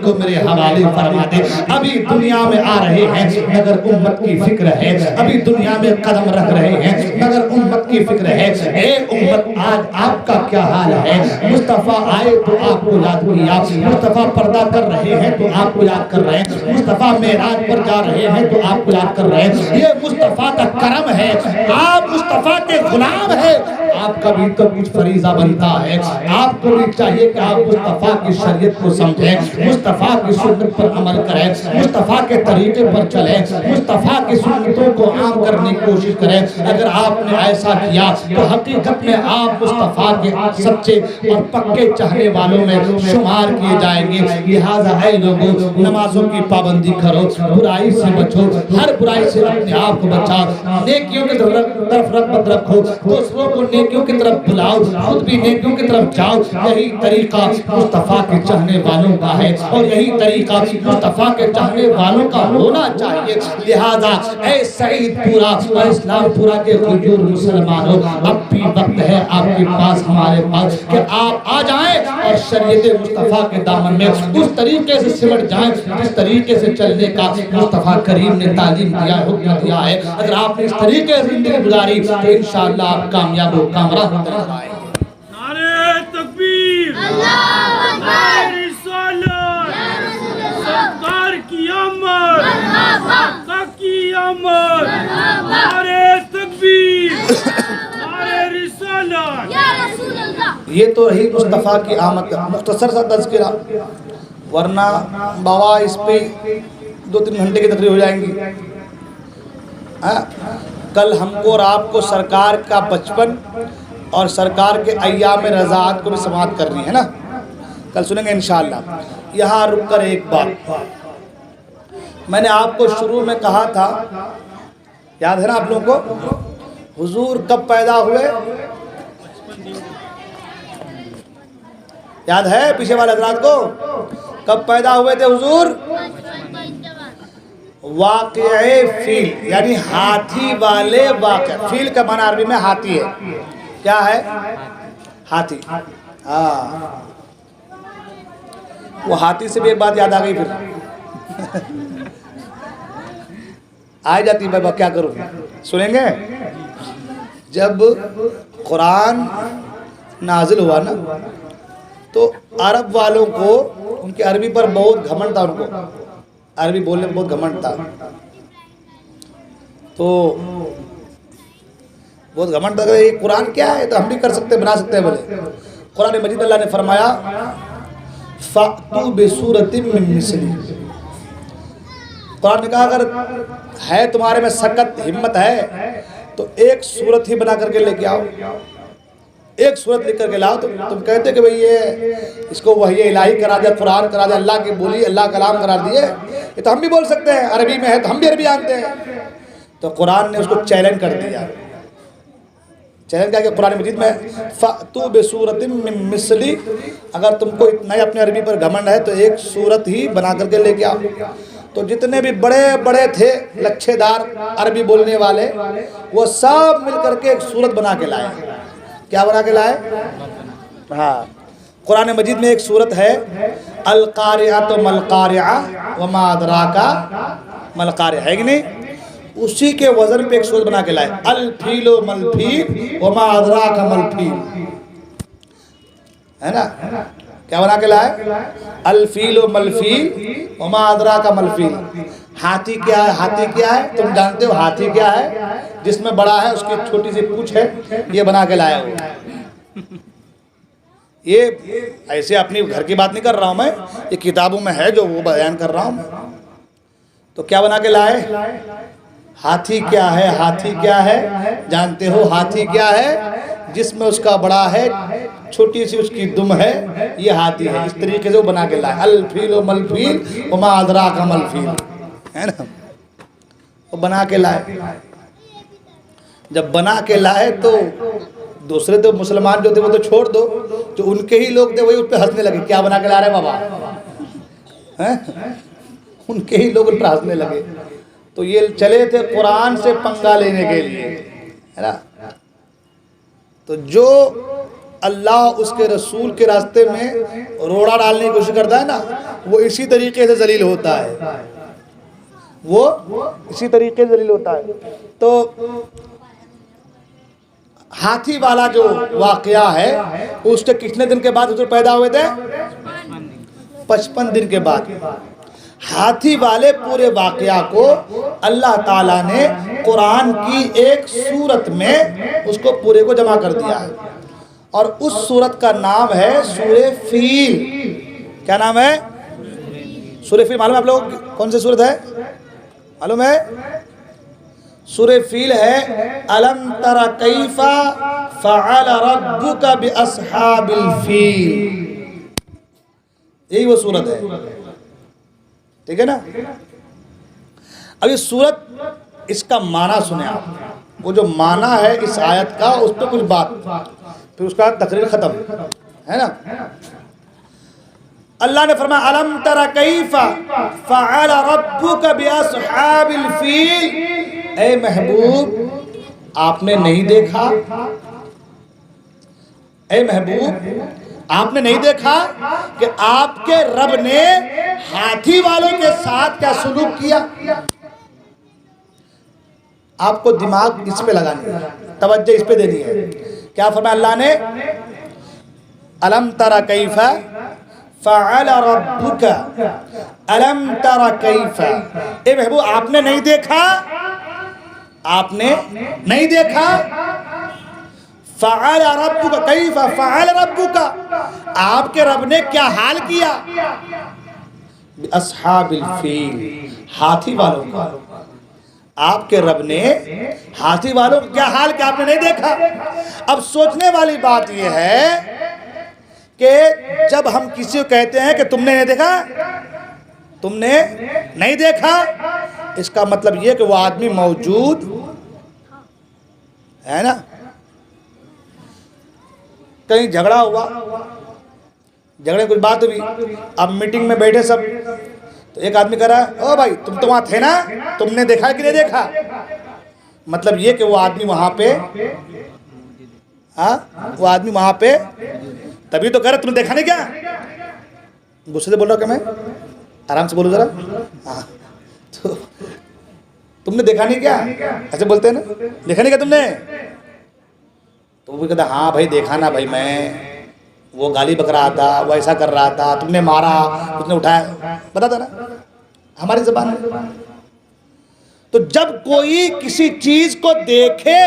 کو میرے حوالے فرما دے۔ ابھی دنیا میں آ رہے ہیں مگر امت کی فکر ہے، ابھی دنیا میں قدم رکھ رہے ہیں مگر امت کی فکر ہے۔ اے امت آج آپ کا کیا حال ہے؟ مصطفیٰ آئے تو آپ کو یاد کیا، مصطفیٰ پردہ کر رہے ہیں تو آپ کو یاد کر رہے ہیں، مصطفیٰ معراج پر جا رہے ہیں تو آپ کو یاد کر رہے ہیں۔ یہ مصطفیٰ کا کرم ہے، آپ مصطفیٰ کے غلام ہیں، آپ کا بھی تو کچھ فریضہ بنتا ہے، آپ کو بھی چاہیے کہ آپ مصطفیٰ کی شریعت کو سمجھیں، مصطفیٰ کی سنت پر عمل کریں، مصطفیٰ کے طریقے پر چلیں، مصطفیٰ کی سنتوں کو عام کرنے کی کوشش کوشش کریں. اگر آپ نے ایسا کیا تو حقیقت میں آپ مصطفیٰ کے سچے اور پکے چاہنے والوں میں شمار کیے جائیں گے. لہٰذا اے لوگوں, نمازوں کی پابندی کرو, برائی سے بچو, ہر برائی سے اپنے آپ کو بچاؤ, نیکیوں کی طرف رغبت رکھو, دوسروں کو نیکیوں کی طرف بلاؤ, خود بھی نیکیوں کی طرف جاؤ. یہی طریقہ مصطفیٰ کے چاہنے والوں کا ہے اور یہی طریقہ مصطفیٰ کے چاہنے والوں کا ہونا چاہیے. لہذا اے سعید پورا اور اسلام پورا کے حضور مسلمانوں, اب بھی وقت ہے آپ کے پاس, ہمارے پاس, کہ آپ آ جائیں اور شریعت مصطفیٰ کے دامن میں اس طریقے سے سمٹ جائیں جس طریقے سے چلنے کا مصطفیٰ کریم نے تعلیم دیا, حکم دیا ہے. اگر آپ نے اس طریقے سے زندگی گزاری تو انشاءاللہ آپ کامیاب و کامران ہوتے آئیں گے. نعرہ تکبیر، اللہ اکبر، رسالت، سرکار کی آمد، آقا کی آمد. نعرہ تکبیر، نعرہ رسالت. یہ تو رہی مصطفیٰ کی آمد کا مختصر سا تذکرہ, ورنہ بابا اس پہ 2-3 گھنٹے کی تقریر ہو جائیں گی. کل ہم کو اور آپ کو سرکار کا بچپن اور سرکار کے ایام رضاعت کو بھی سماعت کرنی ہے نا, کل سنیں گے انشاءاللہ. یہاں رک کر ایک بات, میں نے آپ کو شروع میں کہا تھا, یاد ہے نا آپ لوگوں کو, حضور کب پیدا ہوئے؟ یاد ہے پیچھے والے حضرات کو کب پیدا ہوئے تھے حضور؟ واقعہ فیل, یعنی ہاتھی والے واقعہ. فیل کا معنی عربی میں ہاتھی ہے. کیا ہے؟ ہاتھی. ہاں, وہ ہاتھی سے بھی ایک بات یاد آ گئی, پھر آ جاتی بابا, کیا کروں, سنیں گے. جب قرآن نازل ہوا نا تو عرب والوں کو ان کی عربی پر بہت گھمنڈ تھا, ان کو عربی بولنے میں بہت گھمنڈ تھا. تو بہت گھمنڈ تھا کہ یہ قرآن کیا ہے, تو ہم بھی کر سکتے, بنا سکتے ہیں. بولے قرآن مجید اللہ نے فرمایا فَأْتُوا بِسُورَةٍ مِّن مِّثْلِهِ. قرآن نے کہا اگر ہے تمہارے میں سکت ہمت ہے تو ایک سورت ہی بنا کر کے لے کے آؤ, ایک سورت لکھ کر کے لاؤ. تو تم کہتے کہ بھئی یہ اس کو وحی الہی کرا دیا, قرآن کرا دیا, اللہ کی بولی, اللہ کلام قرار دیے, یہ تو ہم بھی بول سکتے ہیں, عربی میں ہے تو ہم بھی عربی جانتے ہیں. تو قرآن نے اس کو چیلنج کر دیا. چیلنج کیا کہ قرآن مجید میں فَأْتُوا بِسُورَةٍ مِّن مِّثْلِهِ, اگر تم کو اتنا ہی اپنے عربی پر گھمنڈ ہے تو ایک سورت ہی بنا کر کے لے کے آؤ. تو جتنے بھی بڑے بڑے تھے لچھے دار عربی بولنے والے, وہ سب مل کر کے ایک سورت بنا کے لائے. کیا بنا کے لائے؟ ہاں, قرآن مجید میں ایک سورت ہے القارعۃ ملقارعہ وما ادراک ملقارعہ, ہے کہ نہیں؟ اسی کے وزن پہ ایک سورت بنا کے لائے الفیل و ملفیل وما ادراک ملفیل, ہے نا؟ کیا بنا کے لائے؟ الفیل و ملفیل وما ادراک ملفیل. ہاتھی کیا ہے؟ ہاتھی کیا ہے تم جانتے ہو؟ ہاتھی کیا ہے؟ جس میں بڑا ہے اس کی چھوٹی سی پونچھ ہے, یہ بنا کے لایا ہو. یہ ایسے اپنی گھر کی بات نہیں کر رہا ہوں میں, یہ کتابوں میں ہے جو وہ بیان کر رہا ہوں. تو کیا بنا کے لائے؟ ہاتھی کیا ہے؟ ہاتھی کیا ہے جانتے ہو؟ ہاتھی کیا ہے؟ جس میں اس کا بڑا ہے, چھوٹی سی اس کی دم ہے, یہ ہاتھی ہے. اس طریقے سے وہ بنا کے لائے الفیل و ملفیل وما ادراک ملفیل, ہے نا؟ وہ بنا کے لائے. جب بنا کے لائے تو دوسرے تو مسلمان جو تھے وہ تو چھوڑ دو, جو ان کے ہی لوگ تھے وہی اس پہ ہنسنے لگے. کیا بنا کے لا رہے بابا؟ ان کے ہی لوگ ان پر ہنسنے لگے. تو یہ چلے تھے قرآن سے پنگا لینے کے لیے, ہے نا؟ تو جو اللہ اس کے رسول کے راستے میں روڑا ڈالنے کی کوشش کرتا ہے نا, وہ اسی طریقے سے ذلیل ہوتا ہے, وہ اسی طریقے سے ذلیل ہوتا ہے. تو ہاتھی والا جو واقعہ ہے اس کے کتنے دن کے بعد حضور پیدا ہوئے تھے؟ 55 دن کے بعد. ہاتھی والے پورے واقعہ کو اللہ تعالیٰ نے قرآن کی ایک سورت میں اس کو پورے کو جمع کر دیا ہے, اور اس سورت کا نام ہے سورہ فیل. کیا نام ہے؟ سورہ فیل. معلوم ہے آپ لوگ کون سی سورت ہے؟ معلوم ہے؟ سورہ فیل ہے الم تر کیف فعل ربک باصحاب الفیل، یہی وہ سورت ہے، ٹھیک ہے نا؟ اب یہ سورت، اس کا معنی سنیں آپ، وہ جو معنی ہے اس آیت کا، اس پہ کچھ بات، پھر اس کا تقریر ختم ہے نا۔ اللہ نے فرمایا الم تر کیف فعل ربک باصحاب الفیل، اے محبوب آپ نے نہیں دیکھا، اے محبوب آپ نے نہیں دیکھا کہ آپ کے رب نے ہاتھی والوں کے ساتھ کیا سلوک کیا؟ آپ کو دماغ اس پہ لگانی ہے، توجہ اس پہ دینی ہے۔ کیا فرمایا اللہ نے؟ الم تر کیف فعل ربک، الم تر کیف، اے محبوب آپ نے نہیں دیکھا، آپ نے نہیں دیکھا، فعل ربک کیف فعل ربک، آپ کے رب نے کیا حال کیا؟ اصحاب الفیل، ہاتھی والوں کا، آپ کے رب نے ہاتھی والوں کا کیا حال کیا آپ نے نہیں دیکھا؟ اب سوچنے والی بات یہ ہے کہ جب ہم کسی کو کہتے ہیں کہ تم نے نہیں دیکھا، تم نے نہیں دیکھا، اس کا مطلب یہ کہ وہ آدمی موجود ہے نا۔ کہیں جھگڑا ہوا، جھگڑے کچھ بات ہوئی، اب میٹنگ میں بیٹھے سب، تو ایک آدمی کہہ رہا ہے او بھائی تم تو وہاں تھے نا، تم نے دیکھا کہ نہیں دیکھا؟ مطلب یہ کہ وہ آدمی وہاں پہ، وہ آدمی وہاں پہ، تبھی تو کہہ رہا تم نے دیکھا نہیں کیا؟ غصے سے بول رہا کہ میں آرام سے بولو ذرا، تو تم نے دیکھا نہیں کیا؟ ایسے بولتے ہیں نا، دیکھا نہیں کیا تم نے؟ تو وہ بھی کہتا ہاں بھائی دیکھا نا بھائی، میں وہ گالی بک رہا تھا، وہ ایسا کر رہا تھا، تم نے مارا، تم نے اٹھایا، پتا تھا نا ہماری زبان میں۔ تو جب کوئی کسی چیز کو دیکھے،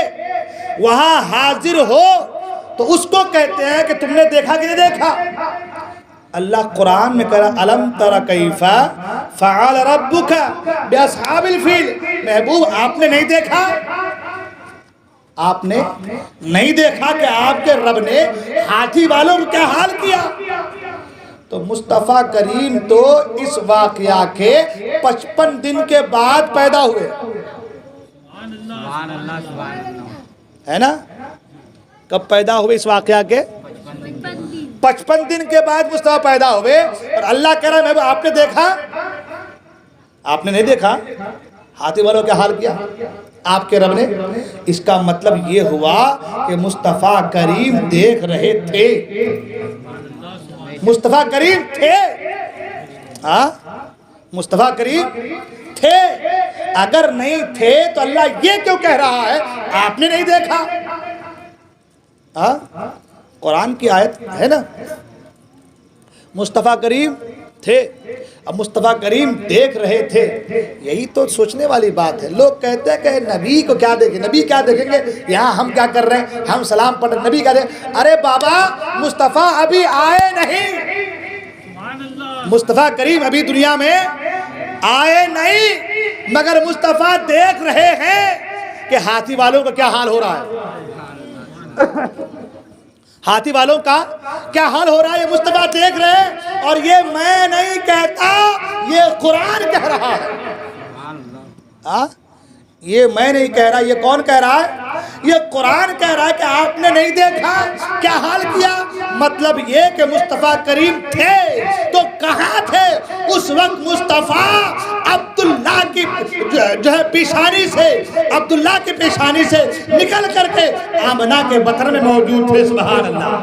وہاں حاضر ہو، تو اس کو کہتے ہیں کہ تم نے دیکھا کہ نہیں دیکھا۔ اللہ قرآن میں کہہ رہا الم تر کیف فعل ربک باصحاب الفیل، محبوب آپ نے نہیں دیکھا، آپ نے نہیں دیکھا کہ آپ کے رب نے ہاتھی والوں کو کیا حال کیا؟ تو مصطفیٰ کریم تو اس واقعہ کے 55 دن کے بعد پیدا ہوئے، ہے نا؟ کب پیدا ہوئے اس واقعہ کے؟ 55 دن کے بعد مصطفیٰ پیدا ہوئے، اور اللہ کہہ رہا ہے میں آپ نے دیکھا، آپ نے نہیں دیکھا، ہاتھی والوں کا حال کیا آپ کے رب نے۔ اس کا مطلب یہ ہوا کہ مصطفیٰ کریم دیکھ رہے تھے، مصطفیٰ کریم تھے، مصطفیٰ کریم تھے۔ اگر نہیں تھے تو اللہ یہ کیوں کہہ رہا ہے آپ نے نہیں دیکھا؟ قرآن کی آیت ہے نا، مصطفیٰ کریم تھے، اب مصطفیٰ کریم دیکھ رہے تھے، یہی تو سوچنے والی بات ہے۔ لوگ کہتے ہیں کہ نبی کو کیا دیکھیں، نبی کیا دیکھیں گے، یہاں ہم کیا کر رہے ہیں، ہم سلام پڑھ رہے ہیں، نبی کیا دیکھیں؟ ارے بابا مصطفیٰ ابھی آئے نہیں، مصطفیٰ کریم ابھی دنیا میں آئے نہیں، مگر مصطفیٰ دیکھ رہے ہیں کہ ہاتھی والوں کا کیا حال ہو رہا ہے، ہاتھی والوں کا کیا حال ہو رہا ہے، یہ مصطفیٰ دیکھ رہے ہیں۔ اور یہ میں نہیں کہتا، یہ قرآن کہہ رہا ہے، یہ میں نہیں کہہ رہا، یہ کون کہہ رہا ہے؟ یہ قرآن کہہ رہا ہے کہ آپ نے نہیں دیکھا، کیا حال کیا؟ مطلب یہ کہ مصطفیٰ کریم تھے تو کہاں تھے اس وقت؟ مصطفیٰ عبداللہ کی جو ہے پیشانی سے، عبداللہ کی پیشانی سے نکل کر کے آمنہ کے بطن میں موجود تھے، سبحان اللہ،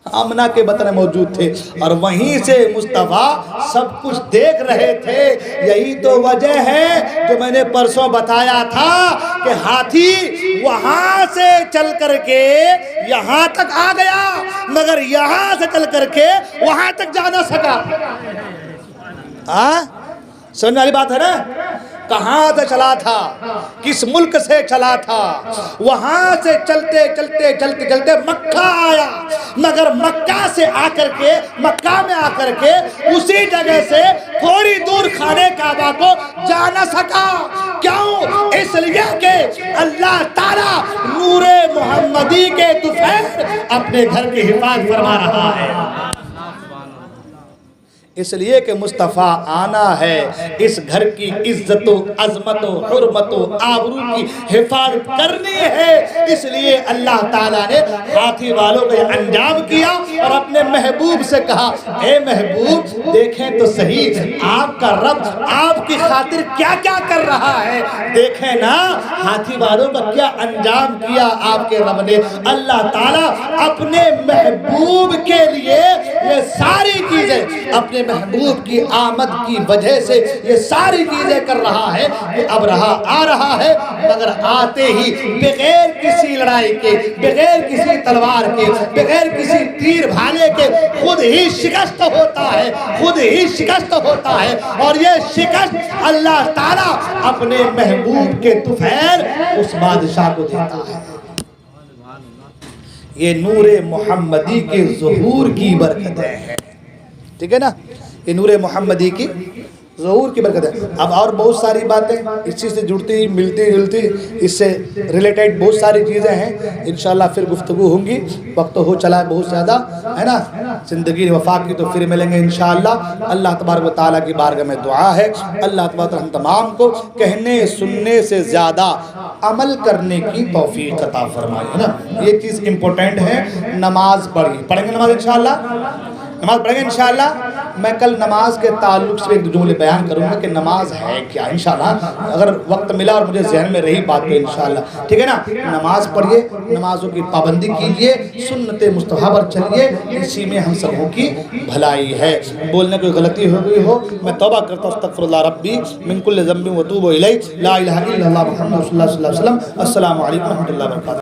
آمنہ کے بطن میں موجود تھے، اور وہیں سے مصطفیٰ سب کچھ دیکھ رہے تھے۔ یہی تو وجہ ہے جو میں نے پرسوں بتایا تھا کہ ہاتھی وہاں سے چل کر کے یہاں تک آ گیا، مگر یہاں سے چل کر کے وہاں تک جا نہ سکا۔ سمجھنے والی بات ہے نا؟ کہاں سے چلا تھا، کس ملک سے چلا تھا، وہاں سے چلتے چلتے مکہ آیا، مگر مکہ سے آ کر کے، مکہ میں آ کر کے اسی جگہ سے تھوڑی دور خانہ کعبہ کو جا نہ سکا۔ کیوں؟ اس لیے کہ اللہ تعالیٰ نور محمدی کے طفیل اپنے گھر کی حفاظت فرما رہا ہے، اس لیے کہ مصطفیٰ آنا ہے، اس گھر کی عزت و عظمت و حرمت و آبرو کی حفاظت کرنی ہے۔ اس لیے اللہ تعالیٰ نے ہاتھی والوں کو یہ انجام کیا اور اپنے محبوب سے کہا، اے محبوب دیکھیں تو صحیح آپ کا رب آپ کی خاطر کیا کیا کر رہا ہے، دیکھیں نا ہاتھی والوں کا کیا انجام کیا آپ کے رب نے۔ اللہ تعالیٰ اپنے محبوب کے لیے یہ ساری چیزیں، اپنے محبوب کی آمد کی وجہ سے یہ ساری چیزیں کر رہا ہے کہ اب آ رہا ہے، مگر آتے ہی بغیر کسی لڑائی کے، بغیر کسی تلوار کے، بغیر کسی تیر بھالے کے خود ہی شکست ہوتا ہے، خود ہی شکست ہوتا ہے، اور یہ شکست اللہ تعالیٰ اپنے محبوب کے طفیل اس بادشاہ کو دیتا ہے۔ یہ نور محمدی کے ظہور کی برکتیں ہیں، ٹھیک ہے نا، یہ نور محمدی کی ظہور کی برکت ہے۔ اب اور بہت ساری باتیں اس چیز سے جڑتی ملتی جلتی اس سے ریلیٹڈ بہت ساری چیزیں ہیں، انشاءاللہ پھر گفتگو ہوں گی، وقت ہو چلا ہے بہت زیادہ، ہے نا، زندگی وفا کی تو پھر ملیں گے انشاءاللہ۔ اللہ تبارک و تعالیٰ کی بارگاہ میں دعا ہے اللہ تبارک و تعالیٰ ہم تمام کو کہنے سننے سے زیادہ عمل کرنے کی توفیق عطا فرمائے، ہے نا۔ یہ چیز امپورٹنٹ ہے، نماز پڑھیں گے نماز انشاءاللہ، نماز پڑھیں گے انشاءاللہ۔ میں کل نماز کے تعلق سے ایک دو جملے بیان کروں گا کہ نماز ہے کیا انشاءاللہ، اگر وقت ملا اور مجھے ذہن میں رہی بات تو انشاءاللہ، ٹھیک ہے نا۔ نماز پڑھیے، نمازوں کی پابندی کیجیے، سنت مصطفیٰ پر چلیے، اسی میں ہم سبوں کی بھلائی ہے۔ بولنے کوئی غلطی ہو گئی ہو میں توبہ کرتا ہوں، استغفر اللہ ربی من کل ذنب و اتوب الیہ، لا الہ الا اللہ محمد رسول اللہ صلی اللہ علیہ وسلم۔ السلام علیکم و رحمۃ اللہ وبرکاتہ۔